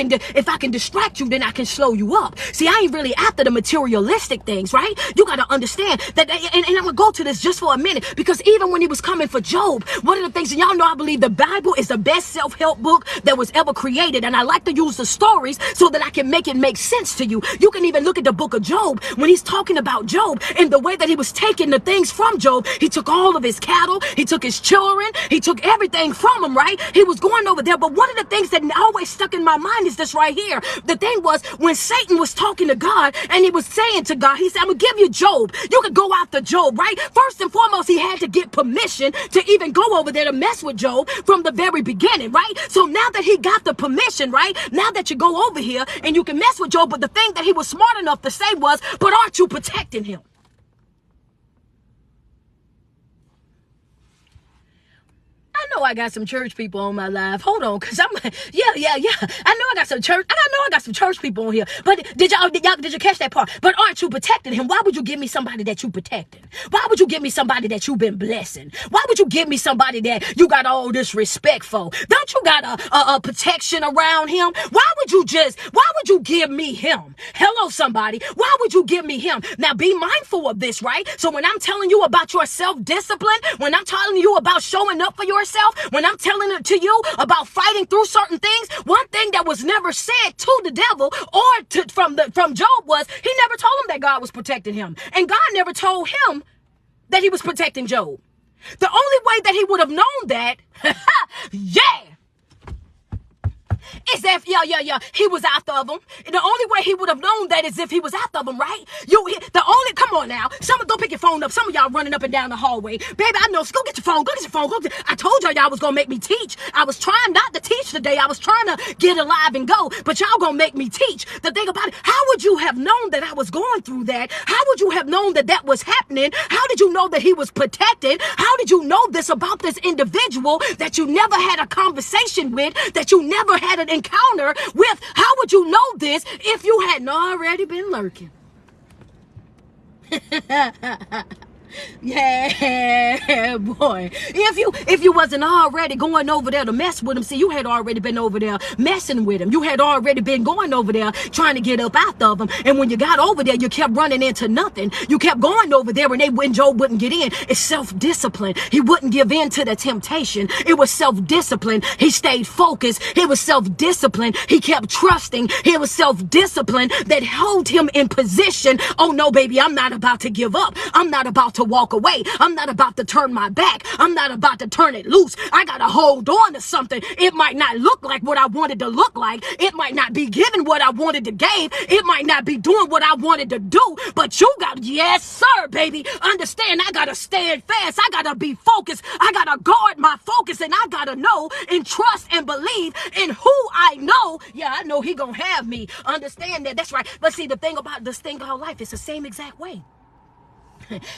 Speaker 1: can distract you, then I can slow you up. See, I ain't really after the materialistic things, right? You got to understand that, and I'm gonna go to this just for a minute, because even when he was coming for Job, one of the things, and y'all know I believe the Bible is the best self-help book that was ever created, and I like to use the stories so that I can make it make sense to you. You can even look at the book of Job when he's talking about Job and the way that he was taking the things from Job. He took all of his cattle, he took his children, he took everything from him, right? He was going over there. But one of the things that always stuck in my mind is this right here. The thing was, when Satan was talking to God and he was saying to God, he said, I'm gonna give you Job. You could go after Job, right? First and foremost, he had to get permission to even go over there to mess with Job from the very beginning, right? So now that he got the permission, right? Now that you go over here and you can mess with Job, but the thing that he was smart enough to say was, but aren't you protecting him? I know I got some church people on my live. Hold on, cause I'm yeah. I know I got some church people on here. But did you catch that part? But aren't you protecting him? Why would you give me somebody that you protecting? Why would you give me somebody that you've been blessing? Why would you give me somebody that you got all this respect for? Don't you got a protection around him? Why would you give me him? Hello, somebody. Why would you give me him? Now be mindful of this, right? So when I'm telling you about your self-discipline, when I'm telling you about showing up for yourself, when I'm telling it to you about fighting through certain things, one thing that was never said to the devil or from Job was, he never told him that God was protecting him. And God never told him that he was protecting Job. The only way that he would have known that, is if, he was after them. The only way he would have known that is if he was after them, right? Come on now. Don't pick your phone up. Some of y'all running up and down the hallway. Baby, I know. So go get your phone. I told y'all was going to make me teach. I was trying not to teach today. I was trying to get alive and go. But y'all going to make me teach. The thing about it, how would you have known that I was going through that? How would you have known that was happening? How did you know that he was protected? How did you know this about this individual that you never had a conversation with, that you never had an encounter with? How would you know this if you hadn't already been lurking? Yeah, boy. If you wasn't already going over there to mess with him, see, you had already been over there messing with him. You had already been going over there trying to get up after him. And when you got over there, you kept running into nothing. You kept going over there when Job wouldn't get in. It's self-discipline. He wouldn't give in to the temptation. It was self-discipline. He stayed focused. It was self-discipline. He kept trusting. It was self-discipline that held him in position. Oh no, baby, I'm not about to give up. I'm not about to walk away. I'm not about to turn my back. I'm not about to turn it loose. I gotta hold on to something. It might not look like what I wanted to look like. It might not be giving what I wanted to give. It might not be doing what I wanted to do. But you got, yes sir, baby. Understand, I gotta stand fast. I gotta be focused. I gotta guard my focus, and I gotta know and trust and believe in who I know. Yeah, I know he gonna have me. Understand that. That's right. But see, the thing about this thing called life, it's the same exact way.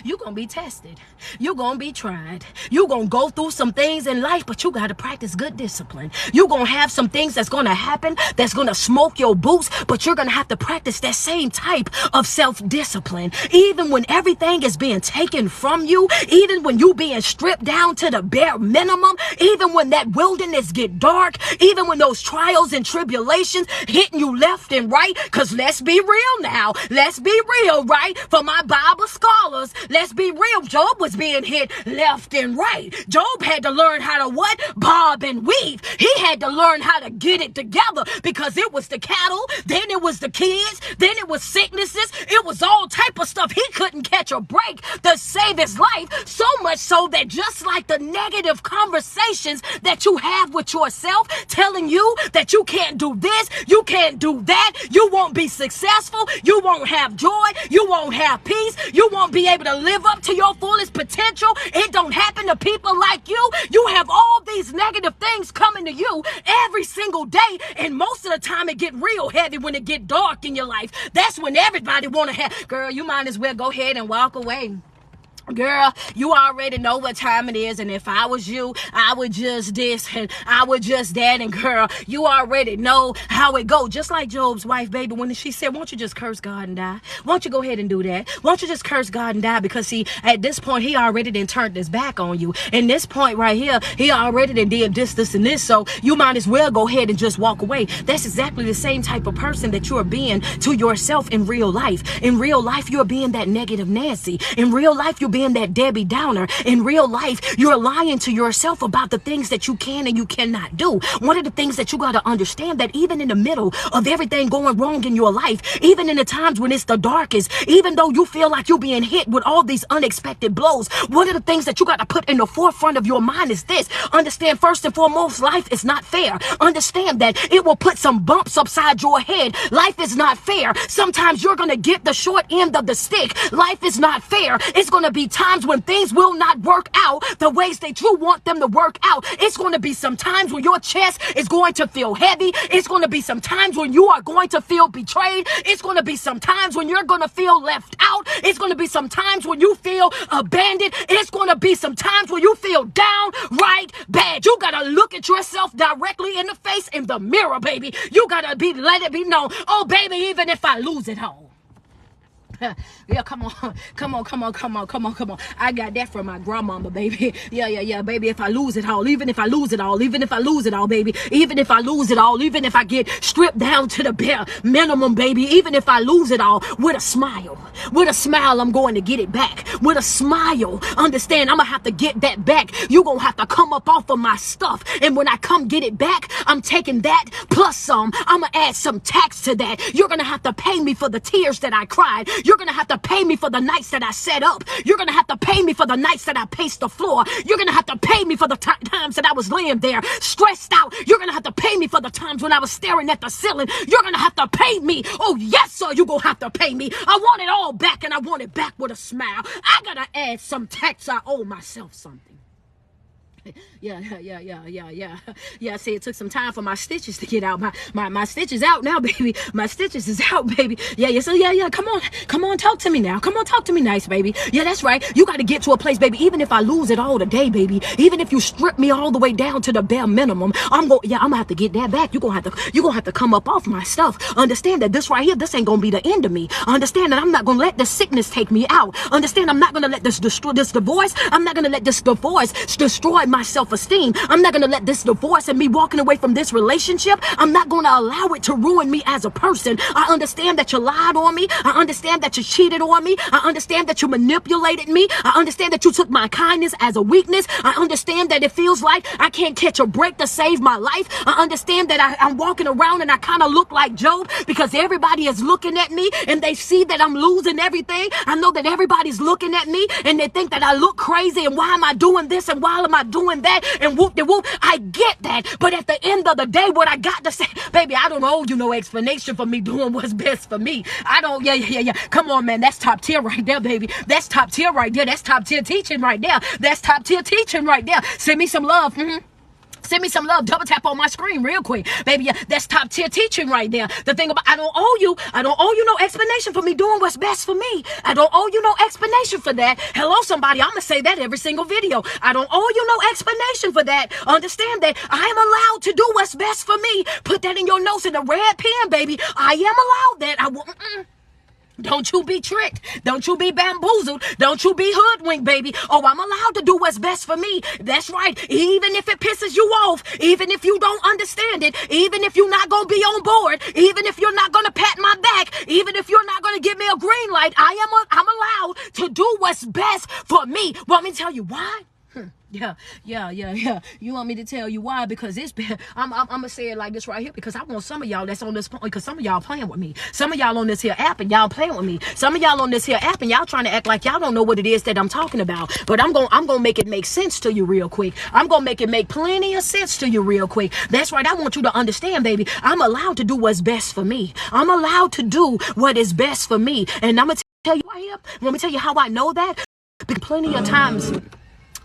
Speaker 1: You're going to be tested. You're going to be tried. You're going to go through some things in life, but you got to practice good discipline. You're going to have some things that's going to happen that's going to smoke your boots, but you're going to have to practice that same type of self-discipline. Even when everything is being taken from you, even when you being stripped down to the bare minimum, even when that wilderness get dark, even when those trials and tribulations hitting you left and right, because let's be real now. Let's be real, right? For my Bible scholars, let's be real. Job was being hit left and right. Job had to learn how to what? Bob and weave. He had to learn how to get it together, because it was the cattle, then it was the kids, then it was sicknesses, it was all type of stuff. He couldn't catch a break to save his life, so much so that just like the negative conversations that you have with yourself telling you that you can't do this, you can't do that, you won't be successful, you won't have joy, you won't have peace, you won't be able to live up to your fullest potential. It don't happen to people like you. You have all these negative things coming to you every single day, and most of the time it get real heavy when it get dark in your life. That's when everybody want to have, girl, you might as well go ahead and walk away. Girl, you already know what time it is, and if I was you, I would just this and I would just that, and girl, you already know how it go. Just like Job's wife, baby, when she said, won't you just curse God and die? Won't you go ahead and do that? Won't you just curse God and die? Because see, at this point, he already done turned his back on you. And this point right here, he already done did this, and this, so you might as well go ahead and just walk away. That's exactly the same type of person that you're being to yourself in real life. In real life, you're being that negative Nancy. In real life, you're being that Debbie Downer. In real life, you're lying to yourself about the things that you can and you cannot do. One of the things that you got to understand, that even in the middle of everything going wrong in your life, even in the times when it's the darkest, even though you feel like you're being hit with all these unexpected blows, one of the things that you got to put in the forefront of your mind is this. Understand, first and foremost, life is not fair. Understand that it will put some bumps upside your head. Life is not fair. Sometimes you're going to get the short end of the stick. Life is not fair. It's going to be times when things will not work out the ways that you want them to work out. It's going to be some times when your chest is going to feel heavy. It's going to be some times when you are going to feel betrayed. It's going to be some times when you're going to feel left out. It's going to be some times when you feel abandoned. It's going to be some times when you feel downright bad. You got to look at yourself directly in the face in the mirror, baby. You got to let it be known. Oh, baby, even if I lose it all. Yeah, come on. I got that from my grandmama, baby. Yeah, baby. If I lose it all, even if I lose it all, baby. Even if I lose it all, even if I get stripped down to the bare minimum, baby. Even if I lose it all, with a smile, I'm going to get it back. With a smile, understand, I'm gonna have to get that back. You're gonna have to come up off of my stuff, and when I come get it back, I'm taking that plus some. I'm gonna add some tax to that. You're gonna have to pay me for the tears that I cried. You're going to have to pay me for the nights that I set up. You're going to have to pay me for the nights that I paced the floor. You're going to have to pay me for the times that I was laying there stressed out. You're going to have to pay me for the times when I was staring at the ceiling. You're going to have to pay me. Oh, yes, sir, you're going to have to pay me. I want it all back, and I want it back with a smile. I got to add some tax. I owe myself something. Yeah. See, it took some time for my stitches to get out. My stitches out now, baby. My stitches is out, baby. So come on, talk to me now. Come on, talk to me nice, baby. Yeah, that's right. You got to get to a place, baby. Even if I lose it all today, baby. Even if you strip me all the way down to the bare minimum, I'm gonna have to get that back. You're gonna have to come up off my stuff. Understand that this right here, this ain't gonna be the end of me. Understand that I'm not gonna let this sickness take me out. Understand I'm not gonna let this divorce. I'm not gonna let this divorce destroy my self-esteem. I'm not going to let this divorce and me walking away from this relationship, I'm not going to allow it to ruin me as a person. I understand that you lied on me. I understand that you cheated on me. I understand that you manipulated me. I understand that you took my kindness as a weakness. I understand that it feels like I can't catch a break to save my life. I understand that I'm walking around and I kind of look like Job because everybody is looking at me and they see that I'm losing everything. I know that everybody's looking at me and they think that I look crazy and why am I doing this and why am I doing that and whoop-de-whoop. I get that. But at the end of the day, what I got to say, baby, I don't owe you no explanation for me doing what's best for me. I don't, yeah. Come on, man. That's top tier right there, baby. That's top tier right there. That's top tier teaching right there. That's top tier teaching right there. Send me some love. Send me some love. Double tap on my screen real quick. Baby, that's top tier teaching right there. The thing about, I don't owe you no explanation for me doing what's best for me. I don't owe you no explanation for that. Hello, somebody. I'm going to say that every single video. I don't owe you no explanation for that. Understand that I am allowed to do what's best for me. Put that in your notes in a red pen, baby. I am allowed that. I will. Don't you be tricked. Don't you be bamboozled. Don't you be hoodwinked, baby. Oh, I'm allowed to do what's best for me. That's right. Even if it pisses you off, even if you don't understand it, even if you're not going to be on board, even if you're not going to pat my back, even if you're not going to give me a green light, I'm allowed to do what's best for me. Want me to tell you why? Yeah. You want me to tell you why? Because it's been, I'm gonna say it like this right here because I want some of y'all that's on this point, because some of y'all playing with me. Some of y'all on this here app and y'all playing with me. Some of y'all on this here app and y'all trying to act like y'all don't know what it is that I'm talking about. But I'm gonna make it make sense to you real quick. I'm gonna make it make plenty of sense to you real quick. That's right. I want you to understand, baby. I'm allowed to do what's best for me. I'm allowed to do what is best for me. And I'm gonna tell you why. Let me tell you how I know that. Because plenty of times.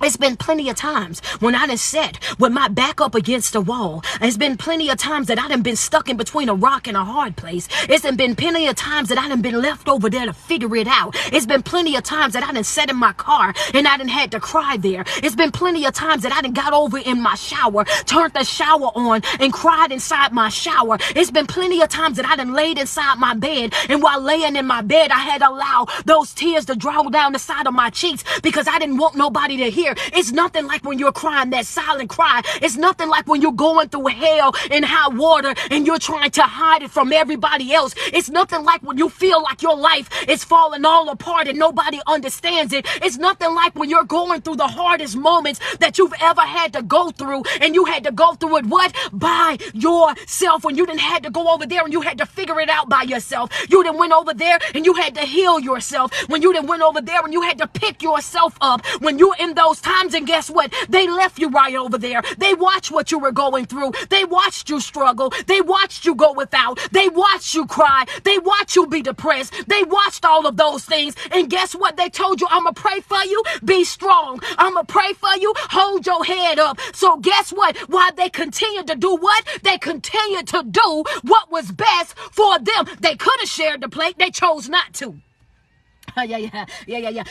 Speaker 1: It's been plenty of times when I done sat with my back up against the wall. It's been plenty of times that I done been stuck in between a rock and a hard place. It's been plenty of times that I done been left over there to figure it out. It's been plenty of times that I done sat in my car and I done had to cry there. It's been plenty of times that I done got over in my shower, turned the shower on and cried inside my shower. It's been plenty of times that I done laid inside my bed, and while laying in my bed, I had to allow those tears to draw down the side of my cheeks because I didn't want nobody to hear. It's nothing like when you're crying that silent cry. It's nothing like when you're going through hell and high water and you're trying to hide it from everybody else. It's nothing like when you feel like your life is falling all apart and nobody understands it. It's nothing like when you're going through the hardest moments that you've ever had to go through, and you had to go through it by yourself. When you didn't had to go over there and you had to figure it out by yourself. You done went over there and you had to heal yourself. When you done went over there and you had to pick yourself up. When you're in those times, and guess what? They left you right over there. They watched what you were going through. They watched you struggle. They watched you go without. They watched you cry. They watched you be depressed. They watched all of those things. And guess what? They told you, I'm going to pray for you. Be strong. I'm going to pray for you. Hold your head up. So guess what? Why they continued to do what? They continued to do what was best for them. They could have shared the plate. They chose not to. Yeah.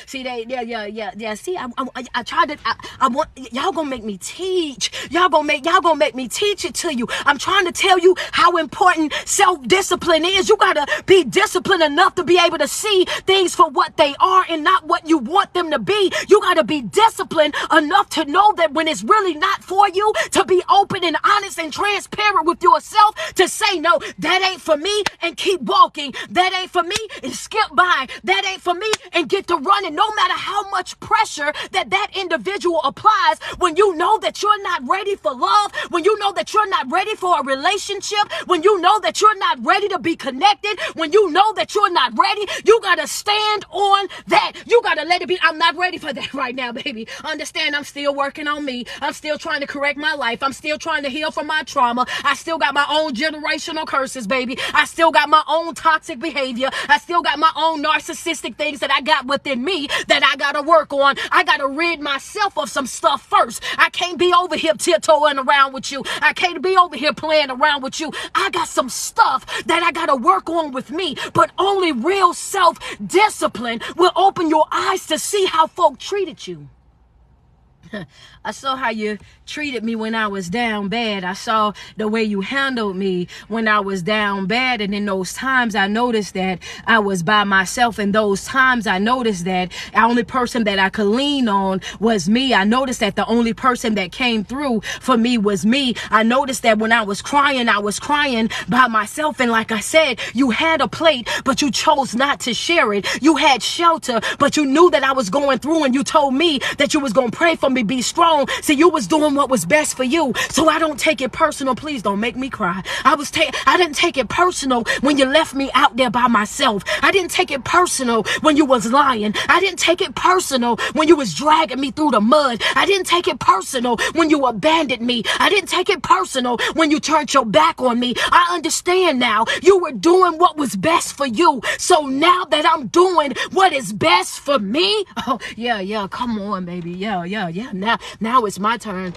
Speaker 1: See, See, I tried to. I want y'all gonna make me teach. Y'all gonna make me teach it to you. I'm trying to tell you how important self-discipline is. You gotta be disciplined enough to be able to see things for what they are and not what you want them to be. You gotta be disciplined enough to know that when it's really not for you, to be open and honest and transparent with yourself, to say no, that ain't for me, and keep walking. That ain't for me, and skip by. That ain't for for me and get to running, no matter how much pressure that individual applies. When you know that you're not ready for love, when you know that you're not ready for a relationship, when you know that you're not ready to be connected, when you know that you're not ready, you got to stand on that. You got to let it be. I'm not ready for that right now, baby. Understand, I'm still working on me. I'm still trying to correct my life. I'm still trying to heal from my trauma. I still got my own generational curses, baby. I still got my own toxic behavior. I still got my own narcissistic things that I got within me that I got to work on. I got to rid myself of some stuff first. I can't be over here tiptoeing around with you. I can't be over here playing around with you. I got some stuff that I got to work on with me, but only real self-discipline will open your eyes to see how folk treated you. I saw how you treated me when I was down bad. I saw the way you handled me when I was down bad. And in those times, I noticed that I was by myself. And those times, I noticed that the only person that I could lean on was me. I noticed that the only person that came through for me was me. I noticed that when I was crying by myself. And like I said, you had a plate, but you chose not to share it. You had shelter, but you knew that I was going through, and you told me that you was going to pray for me, be strong. See, you was doing what was best for you. So I don't take it personal. Please don't make me cry. I didn't take it personal when you left me out there by myself. I didn't take it personal when you was lying. I didn't take it personal when you was dragging me through the mud. I didn't take it personal when you abandoned me. I didn't take it personal when you turned your back on me. I understand now. You were doing what was best for you. So now that I'm doing what is best for me, oh yeah, come on, baby. Yeah. Now it's my turn.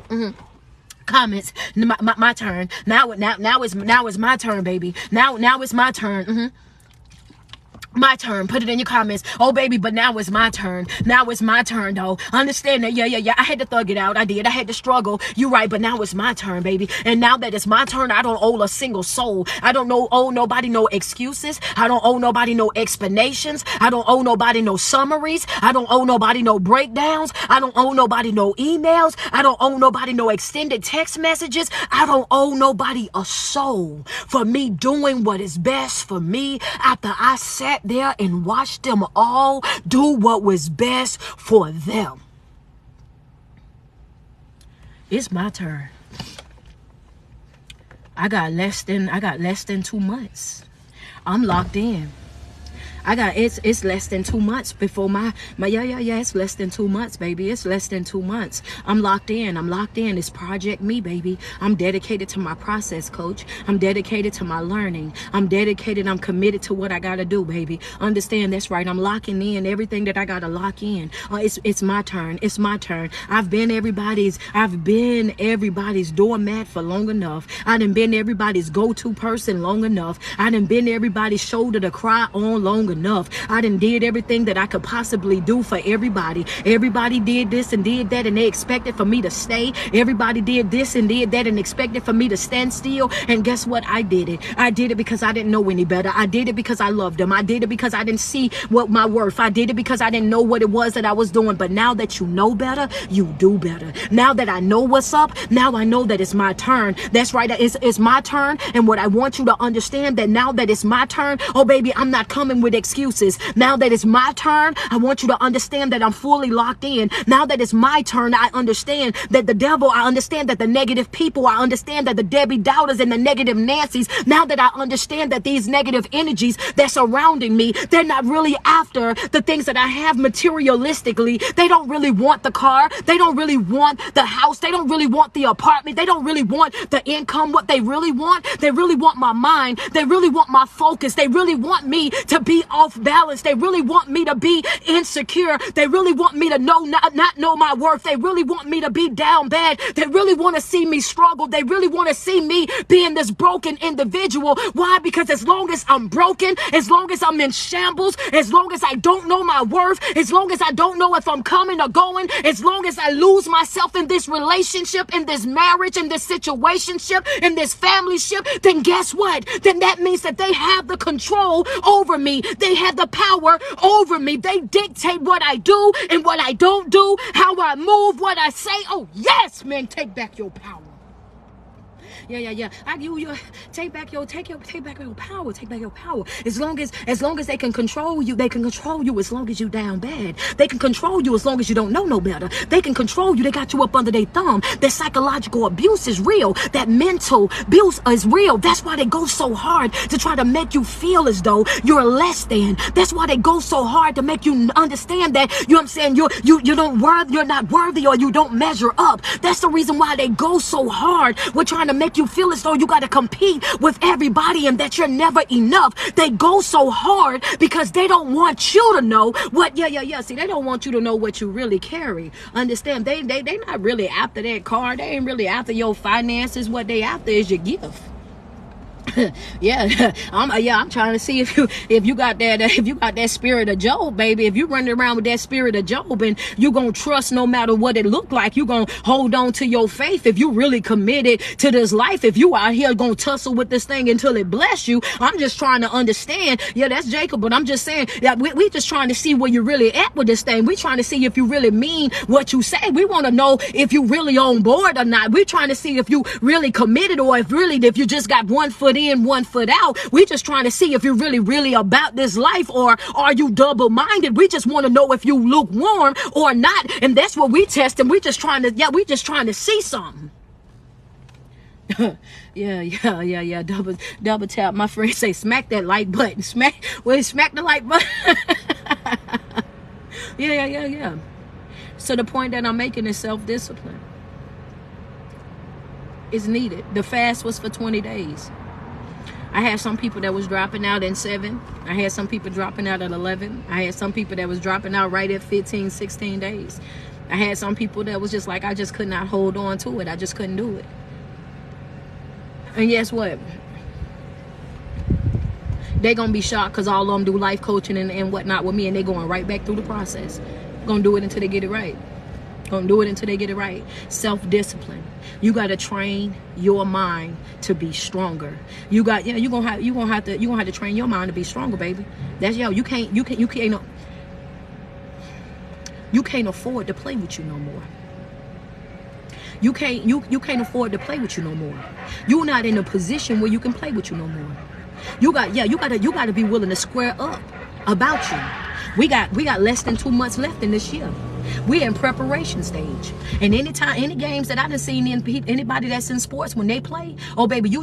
Speaker 1: Comments. My turn. Now it's my turn, baby. Now it's my turn. My turn. Put it in your comments. Oh, baby, but now it's my turn. Now it's my turn, though. Understand that. Yeah. I had to thug it out. I did. I had to struggle. You're right, but now it's my turn, baby. And now that it's my turn, I don't owe a single soul. I don't owe nobody no excuses. I don't owe nobody no explanations. I don't owe nobody no summaries. I don't owe nobody no breakdowns. I don't owe nobody no emails. I don't owe nobody no extended text messages. I don't owe nobody a soul for me doing what is best for me after I sat there and watched them all do what was best for them. It's my turn. I got less than 2 months. I'm locked in. It's less than 2 months before my it's less than 2 months, baby. It's less than 2 months. I'm locked in. It's Project Me, baby. I'm dedicated to my process, coach. I'm dedicated to my learning. I'm committed to what I gotta do, baby. Understand, that's right. I'm locking in everything that I gotta lock in. It's my turn. It's my turn. I've been everybody's doormat for long enough. I done been everybody's go-to person long enough. I done been everybody's shoulder to cry on long enough. I done did everything that I could possibly do for everybody. Everybody did this and did that, and they expected for me to stay. Everybody did this and did that and expected for me to stand still. And guess what? I did it. I did it because I didn't know any better. I did it because I loved them. I did it because I didn't see what my worth. I did it because I didn't know what it was that I was doing. But now that you know better, you do better. Now that I know what's up, now I know that it's my turn. That's right. It's my turn. And what I want you to understand, that now that it's my turn, oh baby, I'm not coming with excuses. Now that it's my turn, I want you to understand that I'm fully locked in. Now that it's my turn, I understand that the devil, I understand that the negative people, I understand that the Debbie Doubters and the negative Nancys, now that I understand that these negative energies that's surrounding me, they're not really after the things that I have materialistically. They don't really want the car. They don't really want the house. They don't really want the apartment. They don't really want the income. What they really want, they really want my mind. They really want my focus. They really want me to be off balance. They really want me to be insecure. They really want me to not know my worth. They really want me to be down bad. They really want to see me struggle. They really want to see me being this broken individual. Why? Because as long as I'm broken, as long as I'm in shambles, as long as I don't know my worth, as long as I don't know if I'm coming or going, as long as I lose myself in this relationship, in this marriage, in this situationship, in this familyship, then guess what? Then that means that they have the control over me. They have the power over me. They dictate what I do and what I don't do, how I move, what I say. Oh, yes, man, take back your power. Yeah. You take back your power. Take back your power. As long as they can control you, they can control you as long as you down bad. They can control you as long as you don't know no better. They can control you. They got you up under their thumb. That psychological abuse is real. That mental abuse is real. That's why they go so hard to try to make you feel as though you're less than. That's why they go so hard to make you understand that, you know what I'm saying, you're not worthy, or you don't measure up. That's the reason why they go so hard with trying to make you feel as though you got to compete with everybody and that you're never enough. They go so hard because they don't want you to know what, see, they don't want you to know what you really carry. Understand? They not really after that car. They ain't really after your finances. What they after is your gift. I'm trying to see if you got that spirit of Job, baby. If you running around with that spirit of Job, and you gonna trust no matter what it look like, you gonna hold on to your faith. If you really committed to this life, if you out here gonna tussle with this thing until it bless you, I'm just trying to understand. Yeah, that's Jacob, but I'm just saying that we just trying to see where you really at with this thing. We trying to see if you really mean what you say. We want to know if you really on board or not. We're trying to see if you really committed, or if you just got one foot in, one foot out. We just trying to see if you're really about this life, or are you double-minded. We just want to know if you lukewarm or not, and that's what we testing. We just trying to see something. Yeah. Double tap. My friend say smack that like button. Smack the like button. Yeah. So the point that I'm making is self-discipline is needed. The fast was for 20 days. I had some people that was dropping out in 7. I had some people dropping out at 11. I had some people that was dropping out right at 15, 16 days. I had some people that was just like, I just could not hold on to it. I just couldn't do it. And guess what? They're going to be shocked because all of them do life coaching and whatnot with me, and they going right back through the process. Going to do it until they get it right. Gonna do it until they get it right. Self-discipline. You gotta train your mind to be stronger. You're gonna have to train your mind to be stronger, baby. That's you can't afford to play with you no more. You can't afford to play with you no more. You're not in a position where you can play with you no more. You gotta be willing to square up about you. We got less than 2 months left in this year. We're in preparation stage. And any games that I done seen anybody that's in sports, when they play, oh baby, you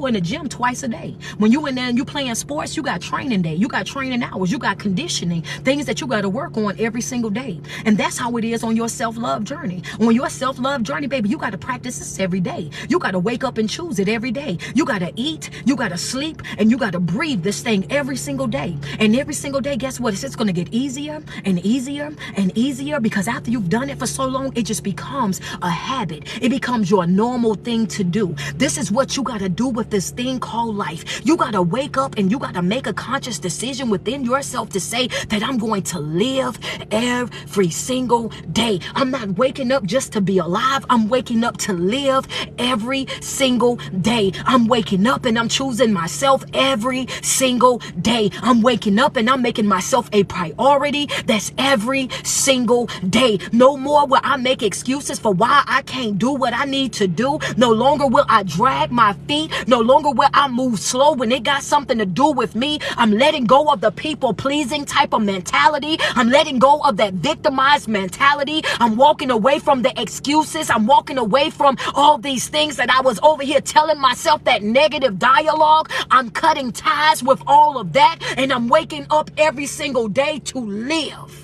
Speaker 1: in the gym twice a day. When you in there and you playing sports, you got training day, you got training hours, you got conditioning, things that you got to work on every single day. And that's how it is on your self-love journey. On your self-love journey, baby, you got to practice this every day. You got to wake up and choose it every day. You got to eat, you got to sleep, and you got to breathe this thing every single day. And every single day, guess what? It's going to get easier and easier and easier, because after you've done it for so long, it just becomes a habit. It becomes your normal thing to do. This is what you got to do with this thing called life. You got to wake up and you got to make a conscious decision within yourself to say that I'm going to live every single day. I'm not waking up just to be alive. I'm waking up to live every single day. I'm waking up and I'm choosing myself every single day. I'm waking up and I'm making myself a priority. That's every single day. No more will I make excuses for why I can't do what I need to do. No longer will I drag my feet. No longer will I move slow when it got something to do with me. I'm letting go of the people pleasing type of mentality. I'm letting go of that victimized mentality. I'm walking away from the excuses. I'm walking away from all these things that I was over here telling myself, that negative dialogue. I'm cutting ties with all of that, and I'm waking up every single day to live.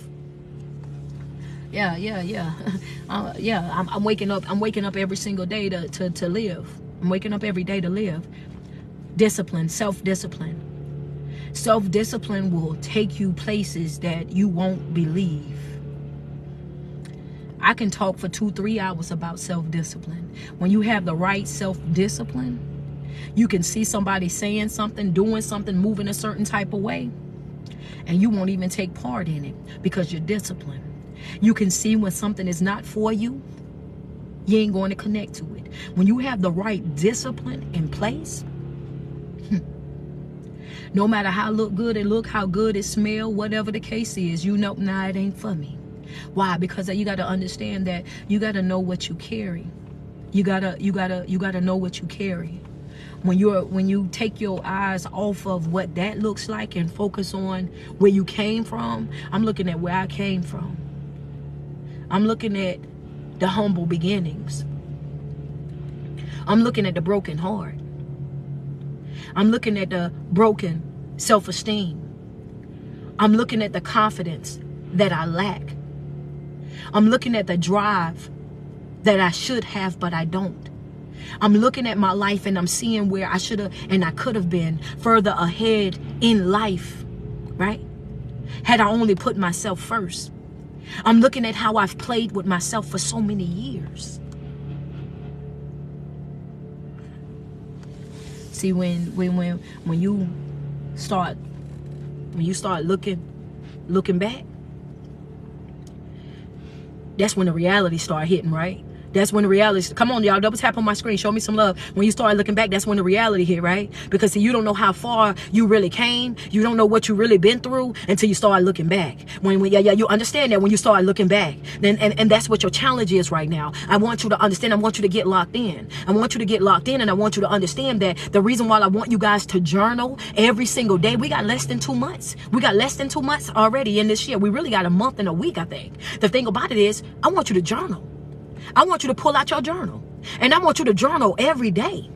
Speaker 1: I'm waking up every single day to live. I'm waking up every day to live. Discipline, self-discipline. Self-discipline will take you places that you won't believe. I can talk for 2-3 hours about self-discipline. When you have the right self-discipline, you can see somebody saying something, doing something, moving a certain type of way, and you won't even take part in it because you're disciplined. You can see when something is not for you, you ain't going to connect to it. When you have the right discipline in place, no matter how look good it look, how good it smell, whatever the case is, you know, nah, it ain't for me. Why? Because you got to understand that you got to know what you carry. You gotta know what you carry. When you take your eyes off of what that looks like and focus on where you came from. I'm looking at where I came from. I'm looking at the humble beginnings. I'm looking at the broken heart. I'm looking at the broken self-esteem. I'm looking at the confidence that I lack. I'm looking at the drive that I should have, but I don't. I'm looking at my life and I'm seeing where I should have and I could have been further ahead in life, right? Had I only put myself first. I'm looking at how I've played with myself for so many years. See, when you start looking back, that's when the reality start hitting, right? That's when the reality, come on y'all, double tap on my screen, show me some love. When you start looking back, that's when the reality hit, right? Because see, you don't know how far you really came. You don't know what you really been through until you start looking back. You understand that when you start looking back. Then and that's what your challenge is right now. I want you to understand, I want you to get locked in. I want you to get locked in, and I want you to understand that the reason why I want you guys to journal every single day, we got less than 2 months. We got less than 2 months already in this year. We really got a month and a week, I think. The thing about it is, I want you to journal. I want you to pull out your journal, and I want you to journal every day.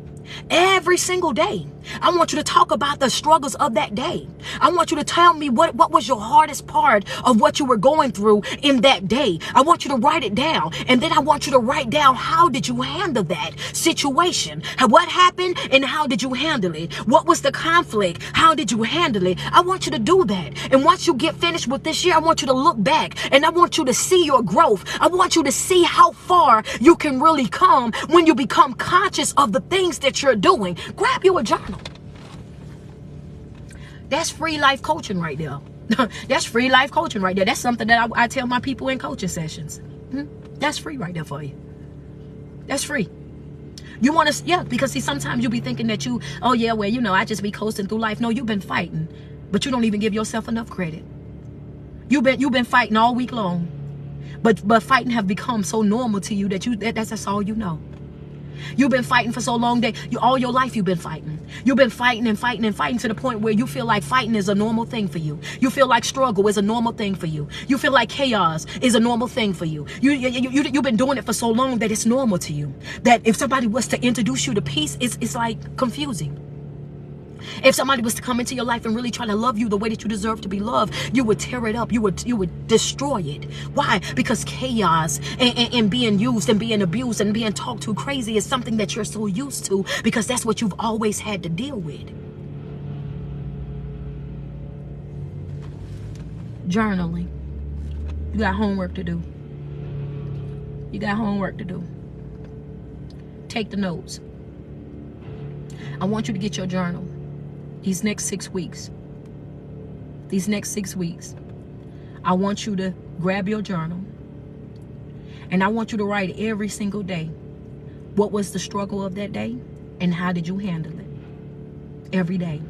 Speaker 1: Every single day. I want you to talk about the struggles of that day. I want you to tell me what was your hardest part of what you were going through in that day. I want you to write it down. And then I want you to write down, how did you handle that situation? What happened and how did you handle it? What was the conflict? How did you handle it? I want you to do that. And once you get finished with this year, I want you to look back and I want you to see your growth. I want you to see how far you can really come when you become conscious of the things that you're doing. Grab you a journal. That's free life coaching right there. That's free life coaching right there. That's something that I tell my people in coaching sessions. That's free right there for you. That's free. You want to, yeah, because see, sometimes you be thinking that oh yeah, well, I just be coasting through life. No, you've been fighting, but you don't even give yourself enough credit. You've been fighting all week long, but fighting have become so normal to you that that's all you know. You've been fighting for so long that all your life you've been fighting. You've been fighting and fighting and fighting to the point where you feel like fighting is a normal thing for you. You feel like struggle is a normal thing for you. You feel like chaos is a normal thing for you. You've been doing it for so long that it's normal to you. That if somebody was to introduce you to peace, it's like confusing. If somebody was to come into your life and really try to love you the way that you deserve to be loved, you would tear it up. You would destroy it. Why? Because chaos and being used and being abused and being talked to crazy is something that you're so used to, because that's what you've always had to deal with. Journaling. You got homework to do. You got homework to do. Take the notes. I want you to get your journal. These next 6 weeks, I want you to grab your journal and I want you to write every single day. What was the struggle of that day and how did you handle it? Every day.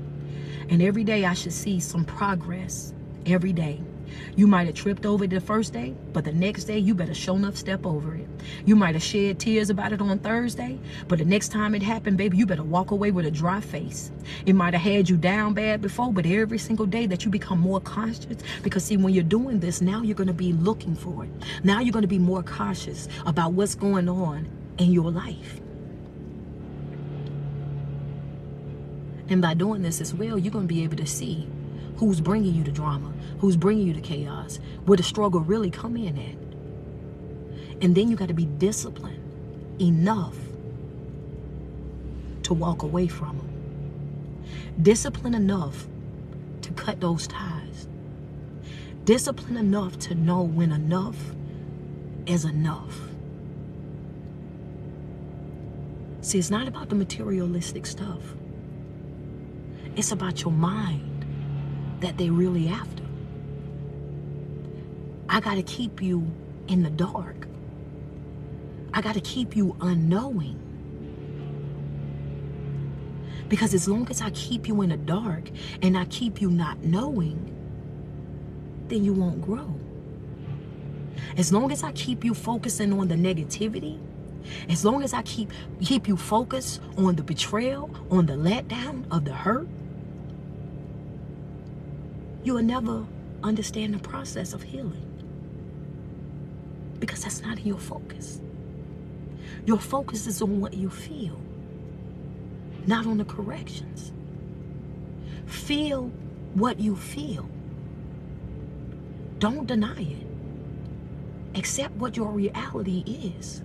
Speaker 1: And every day I should see some progress. Every day. You might have tripped over it the first day, but the next day you better show enough step over it. You might have shed tears about it on Thursday, but the next time it happened, baby, you better walk away with a dry face. It might have had you down bad before, but every single day that you become more conscious, because see, when you're doing this, now you're going to be looking for it. Now you're going to be more cautious about what's going on in your life. And by doing this as well, you're going to be able to see who's bringing you the drama, who's bringing you the chaos, where the struggle really come in at. And then you got to be disciplined enough to walk away from them. Disciplined enough to cut those ties. Disciplined enough to know when enough is enough. See, it's not about the materialistic stuff. It's about your mind that they really after. I got to keep you in the dark. I got to keep you unknowing. Because as long as I keep you in the dark and I keep you not knowing, then you won't grow. As long as I keep you focusing on the negativity As long as I keep you focused on the betrayal, on the letdown of the hurt, you will never understand the process of healing. Because that's not your focus. Your focus is on what you feel, not on the corrections. Feel what you feel. Don't deny it. Accept what your reality is.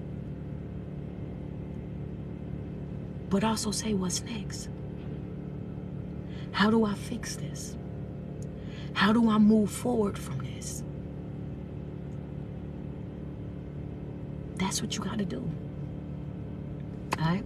Speaker 1: But also say, what's next? How do I fix this? How do I move forward from this? That's what you got to do. All right?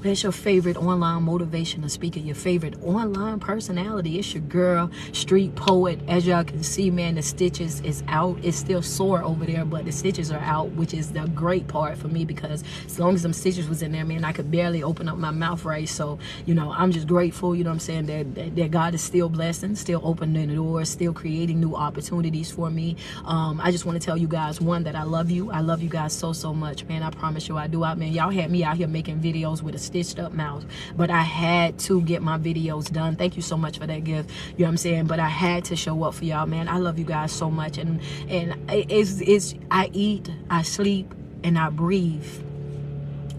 Speaker 1: That's your favorite online motivational speaker, your favorite online personality. It's your girl, street poet. As y'all can see, man, the stitches is out. It's still sore over there, but the stitches are out, which is the great part for me, because as long as them stitches was in there, man, I could barely open up my mouth right. So, you know, I'm just grateful, you know what I'm saying, that God is still blessing, still opening the doors, still creating new opportunities for me. I just want to tell you guys, one, that I love you. I love you guys so, so much, man. I promise you I do. Man, y'all had me out here making videos with a stitched up mouth, but I had to get my videos done. Thank you so much for that gift, you know what I'm saying, but I had to show up for y'all, man. I love you guys so much, and it's I eat, I sleep, and I breathe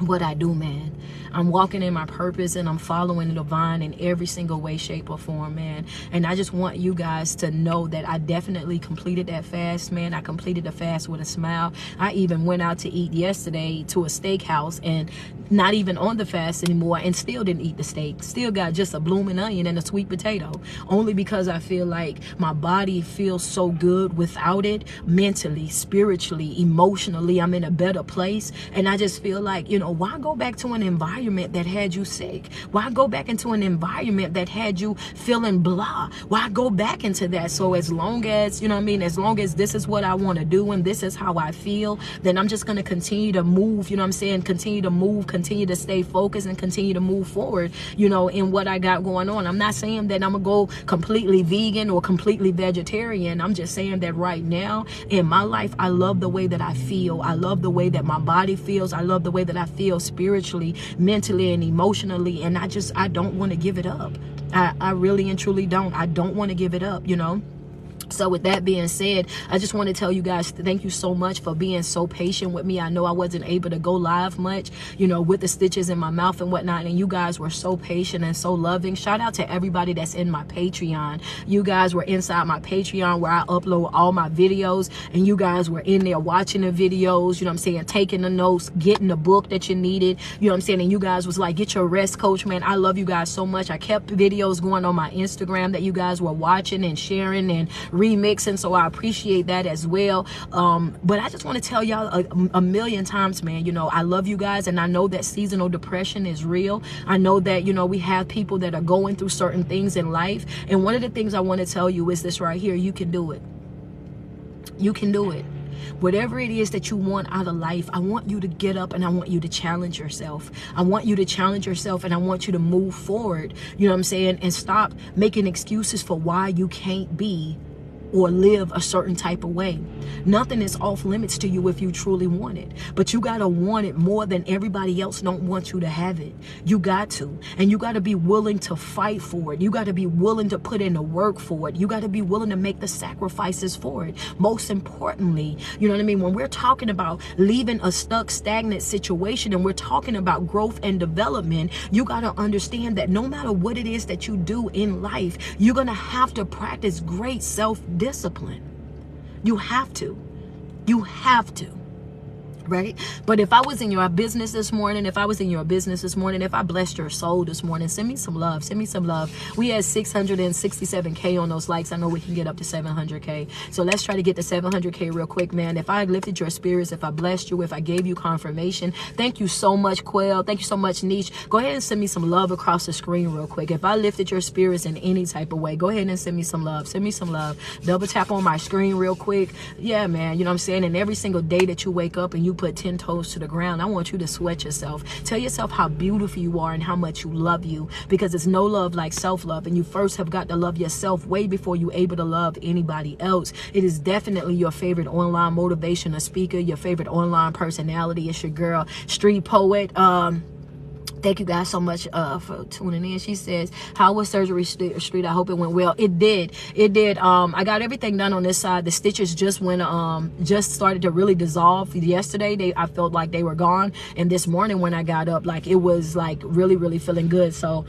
Speaker 1: what I do, man. I'm walking in my purpose, and I'm following the divine in every single way, shape, or form, man. And I just want you guys to know that I definitely completed that fast, man. I completed the fast with a smile. I even went out to eat yesterday to a steakhouse, and not even on the fast anymore, and still didn't eat the steak. Still got just a blooming onion and a sweet potato, only because I feel like my body feels so good without it. Mentally, spiritually, emotionally, I'm in a better place. And I just feel like, you know, why go back to an environment that had you sick? Why go back into an environment that had you feeling blah? Why go back into that? So as long as, you know what I mean, as long as this is what I want to do and this is how I feel, then I'm just going to continue to move, you know what I'm saying, continue to move, continue to stay focused, and continue to move forward, you know, in what I got going on. I'm not saying that I'm gonna go completely vegan or completely vegetarian. I'm just saying that right now in my life, I love the way that I feel. I love the way that my body feels. I love the way that I feel spiritually, mentally, and emotionally. And I don't want to give it up. I really and truly don't. I don't want to give it up, you know. So with that being said, I just want to tell you guys, thank you so much for being so patient with me. I know I wasn't able to go live much, you know, with the stitches in my mouth and whatnot, and you guys were so patient and so loving. Shout out to everybody that's in my Patreon. You guys were inside my Patreon where I upload all my videos, and you guys were in there watching the videos, you know what I'm saying, taking the notes, getting the book that you needed, you know what I'm saying, and you guys was like, get your rest, coach, man. I love you guys so much. I kept videos going on my Instagram that you guys were watching and sharing and remixing, so I appreciate that as well. But I just want to tell y'all a million times, man, you know, I love you guys, and I know that seasonal depression is real. I know that, you know, we have people that are going through certain things in life, and one of the things I want to tell you is this right here: you can do it. You can do it. Whatever it is that you want out of life, I want you to get up, and I want you to challenge yourself. I want you to challenge yourself, and I want you to move forward, you know what I'm saying, and stop making excuses for why you can't be or live a certain type of way. Nothing is off limits to you if you truly want it, but you gotta want it more than everybody else don't want you to have it. You got to, and you gotta be willing to fight for it. You gotta be willing to put in the work for it. You gotta be willing to make the sacrifices for it. Most importantly, you know what I mean, when we're talking about leaving a stuck, stagnant situation, and we're talking about growth and development, you gotta understand that no matter what it is that you do in life, you're gonna have to practice great self-discipline. You have to. You have to. Right? But if I was in your business this morning, if I blessed your soul this morning, send me some love. Send me some love. We had 667K on those likes. I know we can get up to 700K. So let's try to get to 700K real quick, man. If I lifted your spirits, if I blessed you, if I gave you confirmation, thank you so much, Quell. Thank you so much, Niche. Go ahead and send me some love across the screen real quick. If I lifted your spirits in any type of way, go ahead and send me some love. Send me some love. Double tap on my screen real quick. Yeah, man. You know what I'm saying? And every single day that you wake up and you put 10 toes to the ground. I want you to sweat yourself. Tell yourself how beautiful you are and how much you love you, because it's no love like self-love. And you first have got to love yourself way before you're able to love anybody else. It is definitely your favorite online motivational speaker, your favorite online personality. It's your girl, Street Poet. Thank you guys so much for tuning in. She says, how was Surgery Street? I hope it went well. It did. I got everything done on this side. The stitches just just started to really dissolve yesterday. I felt like they were gone, and this morning when I got up, like, it was like really feeling good. So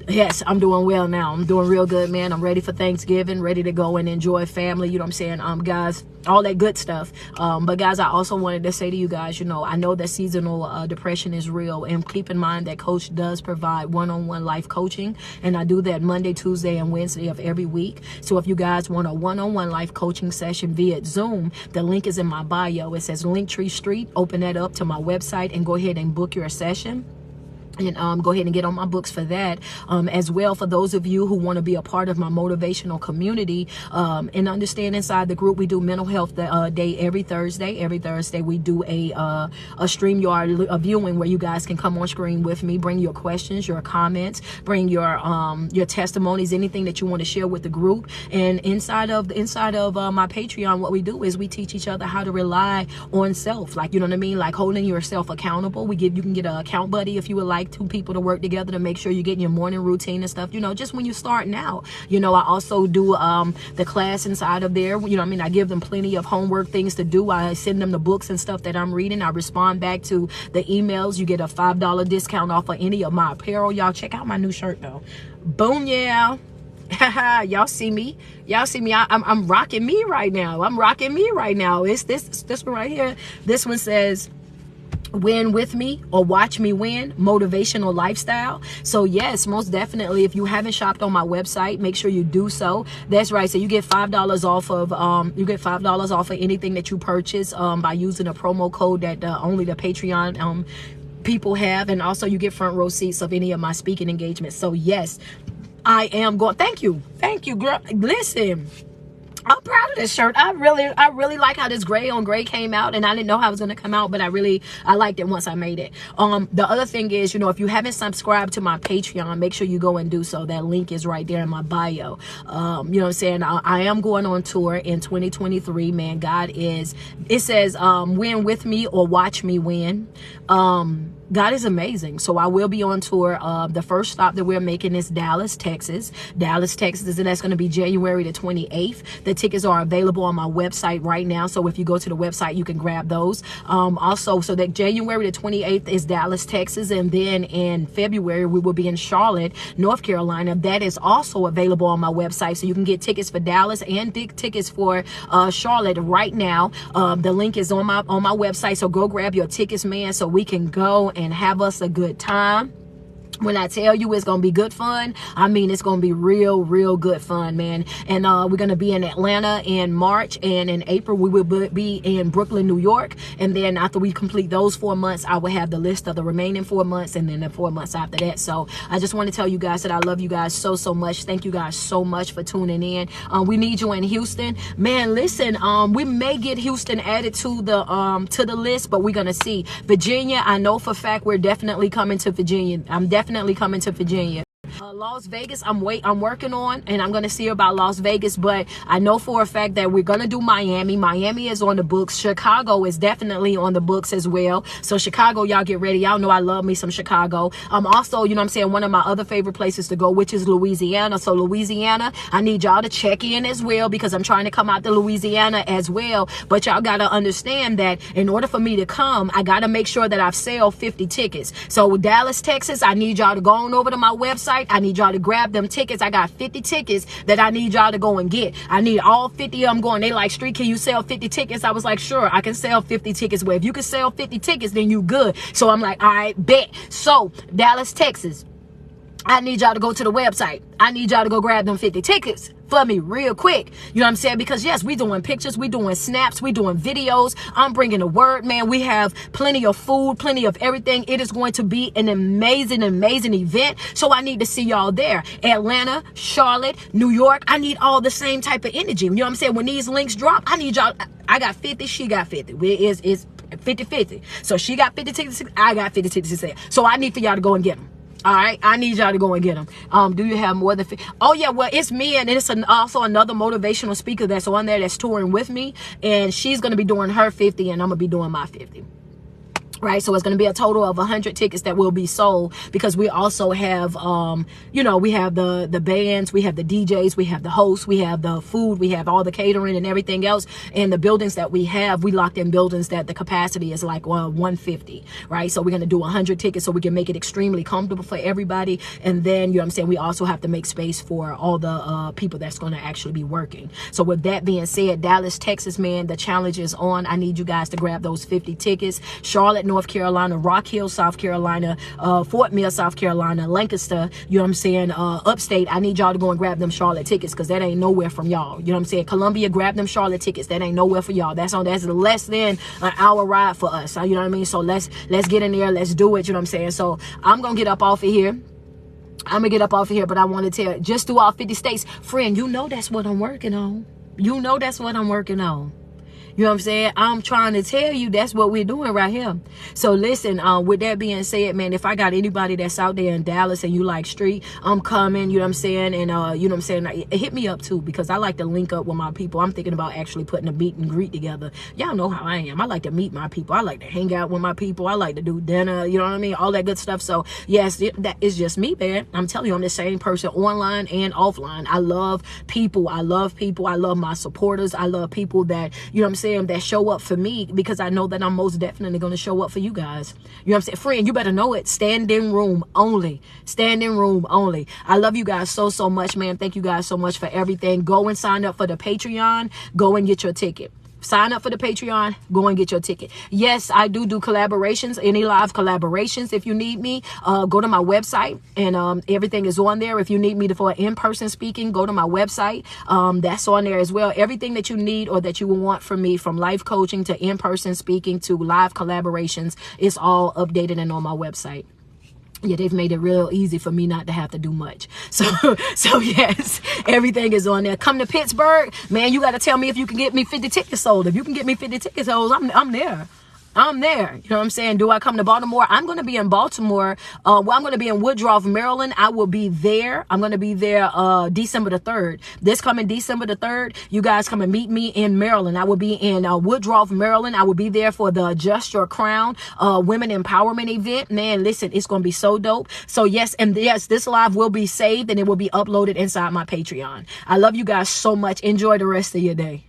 Speaker 1: yes, I'm doing well now. I'm doing real good, man. I'm ready for Thanksgiving, ready to go and enjoy family, you know what I'm saying, guys, all that good stuff. But guys, I also wanted to say to you guys, you know, I know that seasonal depression is real, and keep in mind that Coach does provide one-on-one life coaching, and I do that Monday, Tuesday, and Wednesday of every week. So if you guys want a one-on-one life coaching session via Zoom, the link is in my bio. It says Linktree Street. Open that up to my website and go ahead and book your session. And go ahead and get on my books for that. As well, for those of you who want to be a part of my motivational community, and understand, inside the group we do mental health day every Thursday. Every Thursday we do a StreamYard viewing where you guys can come on screen with me, bring your questions, your comments, bring your testimonies, anything that you want to share with the group. And inside of my Patreon, what we do is we teach each other how to rely on self, like, you know what I mean, like holding yourself accountable. You can get an account buddy if you would like 2 people to work together to make sure you're getting your morning routine and stuff, you know, just when you're starting out. You know, I also do the class inside of there, you know what I mean, I give them plenty of homework things to do. I send them the books and stuff that I'm reading. I respond back to the emails. You get a $5 discount off of any of my apparel. Y'all check out my new shirt though. Boom, yeah. Y'all see me. I'm rocking me right now. It's this one right here. This one says, win with me or watch me win, motivational lifestyle. So yes, most definitely, if you haven't shopped on my website, make sure you do so. That's right. So you get $5 off of anything that you purchase by using a promo code that only the Patreon people have, and also you get front row seats of any of my speaking engagements. So yes, I am going. Thank you girl. Listen, I'm proud of this shirt. I really like how this gray on gray came out, and I didn't know how it was going to come out, but I liked it once I made it. The other thing is, you know, if you haven't subscribed to my Patreon, make sure you go and do so. That link is right there in my bio. You know what I'm saying? I am going on tour in 2023, man. It says, win with me or watch me win. God is amazing. So I will be on tour. The first stop that we're making is Dallas, Texas, and that's going to be January the 28th. The tickets are available on my website right now. So if you go to the website, you can grab those. Also, so that January the 28th is Dallas, Texas. And then in February, we will be in Charlotte, North Carolina. That is also available on my website. So you can get tickets for Dallas and tickets for Charlotte right now. The link is on my website. So go grab your tickets, man, so we can go and have us a good time. When I tell you it's going to be good fun, I mean it's going to be real good fun, man. And we're going to be in Atlanta in March, and in April we will be in Brooklyn, New York. And then after we complete those 4 months, I will have the list of the remaining 4 months, and then the 4 months after that. So I just want to tell you guys that I love you guys so much. Thank you guys so much for tuning in. We need you in Houston, man. Listen, we may get Houston added to the list, but we're going to see. Virginia, I know for a fact we're definitely coming to Virginia. I'm definitely coming to Virginia. Las Vegas, I'm working on, and I'm gonna see about Las Vegas, but I know for a fact that we're gonna do Miami. Miami is on the books. Chicago is definitely on the books as well. So Chicago, y'all get ready. Y'all know I love me some Chicago. Also, you know what I'm saying, one of my other favorite places to go, which is Louisiana. So Louisiana, I need y'all to check in as well, because I'm trying to come out to Louisiana as well. But y'all gotta understand that in order for me to come, I gotta make sure that I've sold 50 tickets. So Dallas, Texas, I need y'all to go on over to my website. I need y'all to grab them tickets. I got 50 tickets that I need y'all to go and get. I need all 50 of them going. They like, Street, can you sell 50 tickets? I was like, sure, I can sell 50 tickets. Well, if you can sell 50 tickets, then you good. So I'm like, all right, bet. So Dallas, Texas, I need y'all to go to the website. I need y'all to go grab them 50 tickets for me real quick. You know what I'm saying? Because yes, we doing pictures, we doing snaps, we doing videos. I'm bringing the word, man. We have plenty of food, plenty of everything. It is going to be an amazing event. So I need to see y'all there. Atlanta, Charlotte, New York. I need all the same type of energy. You know what I'm saying? When these links drop, I need y'all. I got 50, she got 50. 50-50. So she got 50 tickets, I got 50 tickets. So I need for y'all to go and get them. All right, I need y'all to go and get them. Do you have more than 50? Oh yeah, well, it's me, and it's also another motivational speaker that's on there that's touring with me, and she's going to be doing her 50, and I'm going to be doing my 50. Right, so it's going to be a total of 100 tickets that will be sold, because we also have, you know, we have the bands, we have the DJs, we have the hosts, we have the food, we have all the catering and everything else. And the buildings that we have, we locked in buildings that the capacity is like 150, right? So we're going to do 100 tickets so we can make it extremely comfortable for everybody. And then, you know what I'm saying, we also have to make space for all the people that's going to actually be working. So with that being said, Dallas, Texas, man, the challenge is on. I need you guys to grab those 50 tickets. Charlotte, North Carolina, Rock Hill, South Carolina, Fort Mill, South Carolina, Lancaster, you know what I'm saying, upstate. I need y'all to go and grab them Charlotte tickets, because that ain't nowhere from y'all. You know what I'm saying? Columbia, grab them Charlotte tickets. That ain't nowhere for y'all. That's less than an hour ride for us. You know what I mean? So let's get in there. Let's do it. You know what I'm saying? So I'm going to get up off of here. But I want to tell, just through all 50 states, friend, you know that's what I'm working on. You know that's what I'm working on. You know what I'm saying? I'm trying to tell you that's what we're doing right here. So listen, with that being said, man, if I got anybody that's out there in Dallas and you like street, I'm coming, you know what I'm saying? And, you know what I'm saying? Hit me up too, because I like to link up with my people. I'm thinking about actually putting a meet and greet together. Y'all know how I am. I like to meet my people. I like to hang out with my people. I like to do dinner, you know what I mean? All that good stuff. So yes, that is just me, man. I'm telling you, I'm the same person online and offline. I love people. I love people. I love my supporters. I love people that, you know what I'm saying, that show up for me, because I know that I'm most definitely going to show up for you guys. You know what I'm saying? Friend, you better know it. Standing room only. Standing room only. I love you guys so much, man. Thank you guys so much for everything. Go and sign up for the Patreon. Go and get your ticket. Sign up for the Patreon. Go and get your ticket. Yes, I do collaborations, any live collaborations. If you need me, go to my website, and everything is on there. If you need me for in-person speaking, go to my website. That's on there as well. Everything that you need or that you will want from me, from life coaching to in-person speaking to live collaborations, is all updated and on my website. Yeah, they've made it real easy for me not to have to do much. So yes, everything is on there. Come to Pittsburgh, man, you got to tell me if you can get me 50 tickets sold. If you can get me 50 tickets sold, I'm there. I'm there. You know what I'm saying? Do I come to Baltimore? I'm going to be in Baltimore. I'm going to be in Woodruff, Maryland. I will be there. I'm going to be there December the 3rd. This coming December the 3rd, you guys come and meet me in Maryland. I will be in Woodruff, Maryland. I will be there for the Adjust Your Crown Women Empowerment event. Man, listen, it's going to be so dope. So yes, and yes, this live will be saved and it will be uploaded inside my Patreon. I love you guys so much. Enjoy the rest of your day.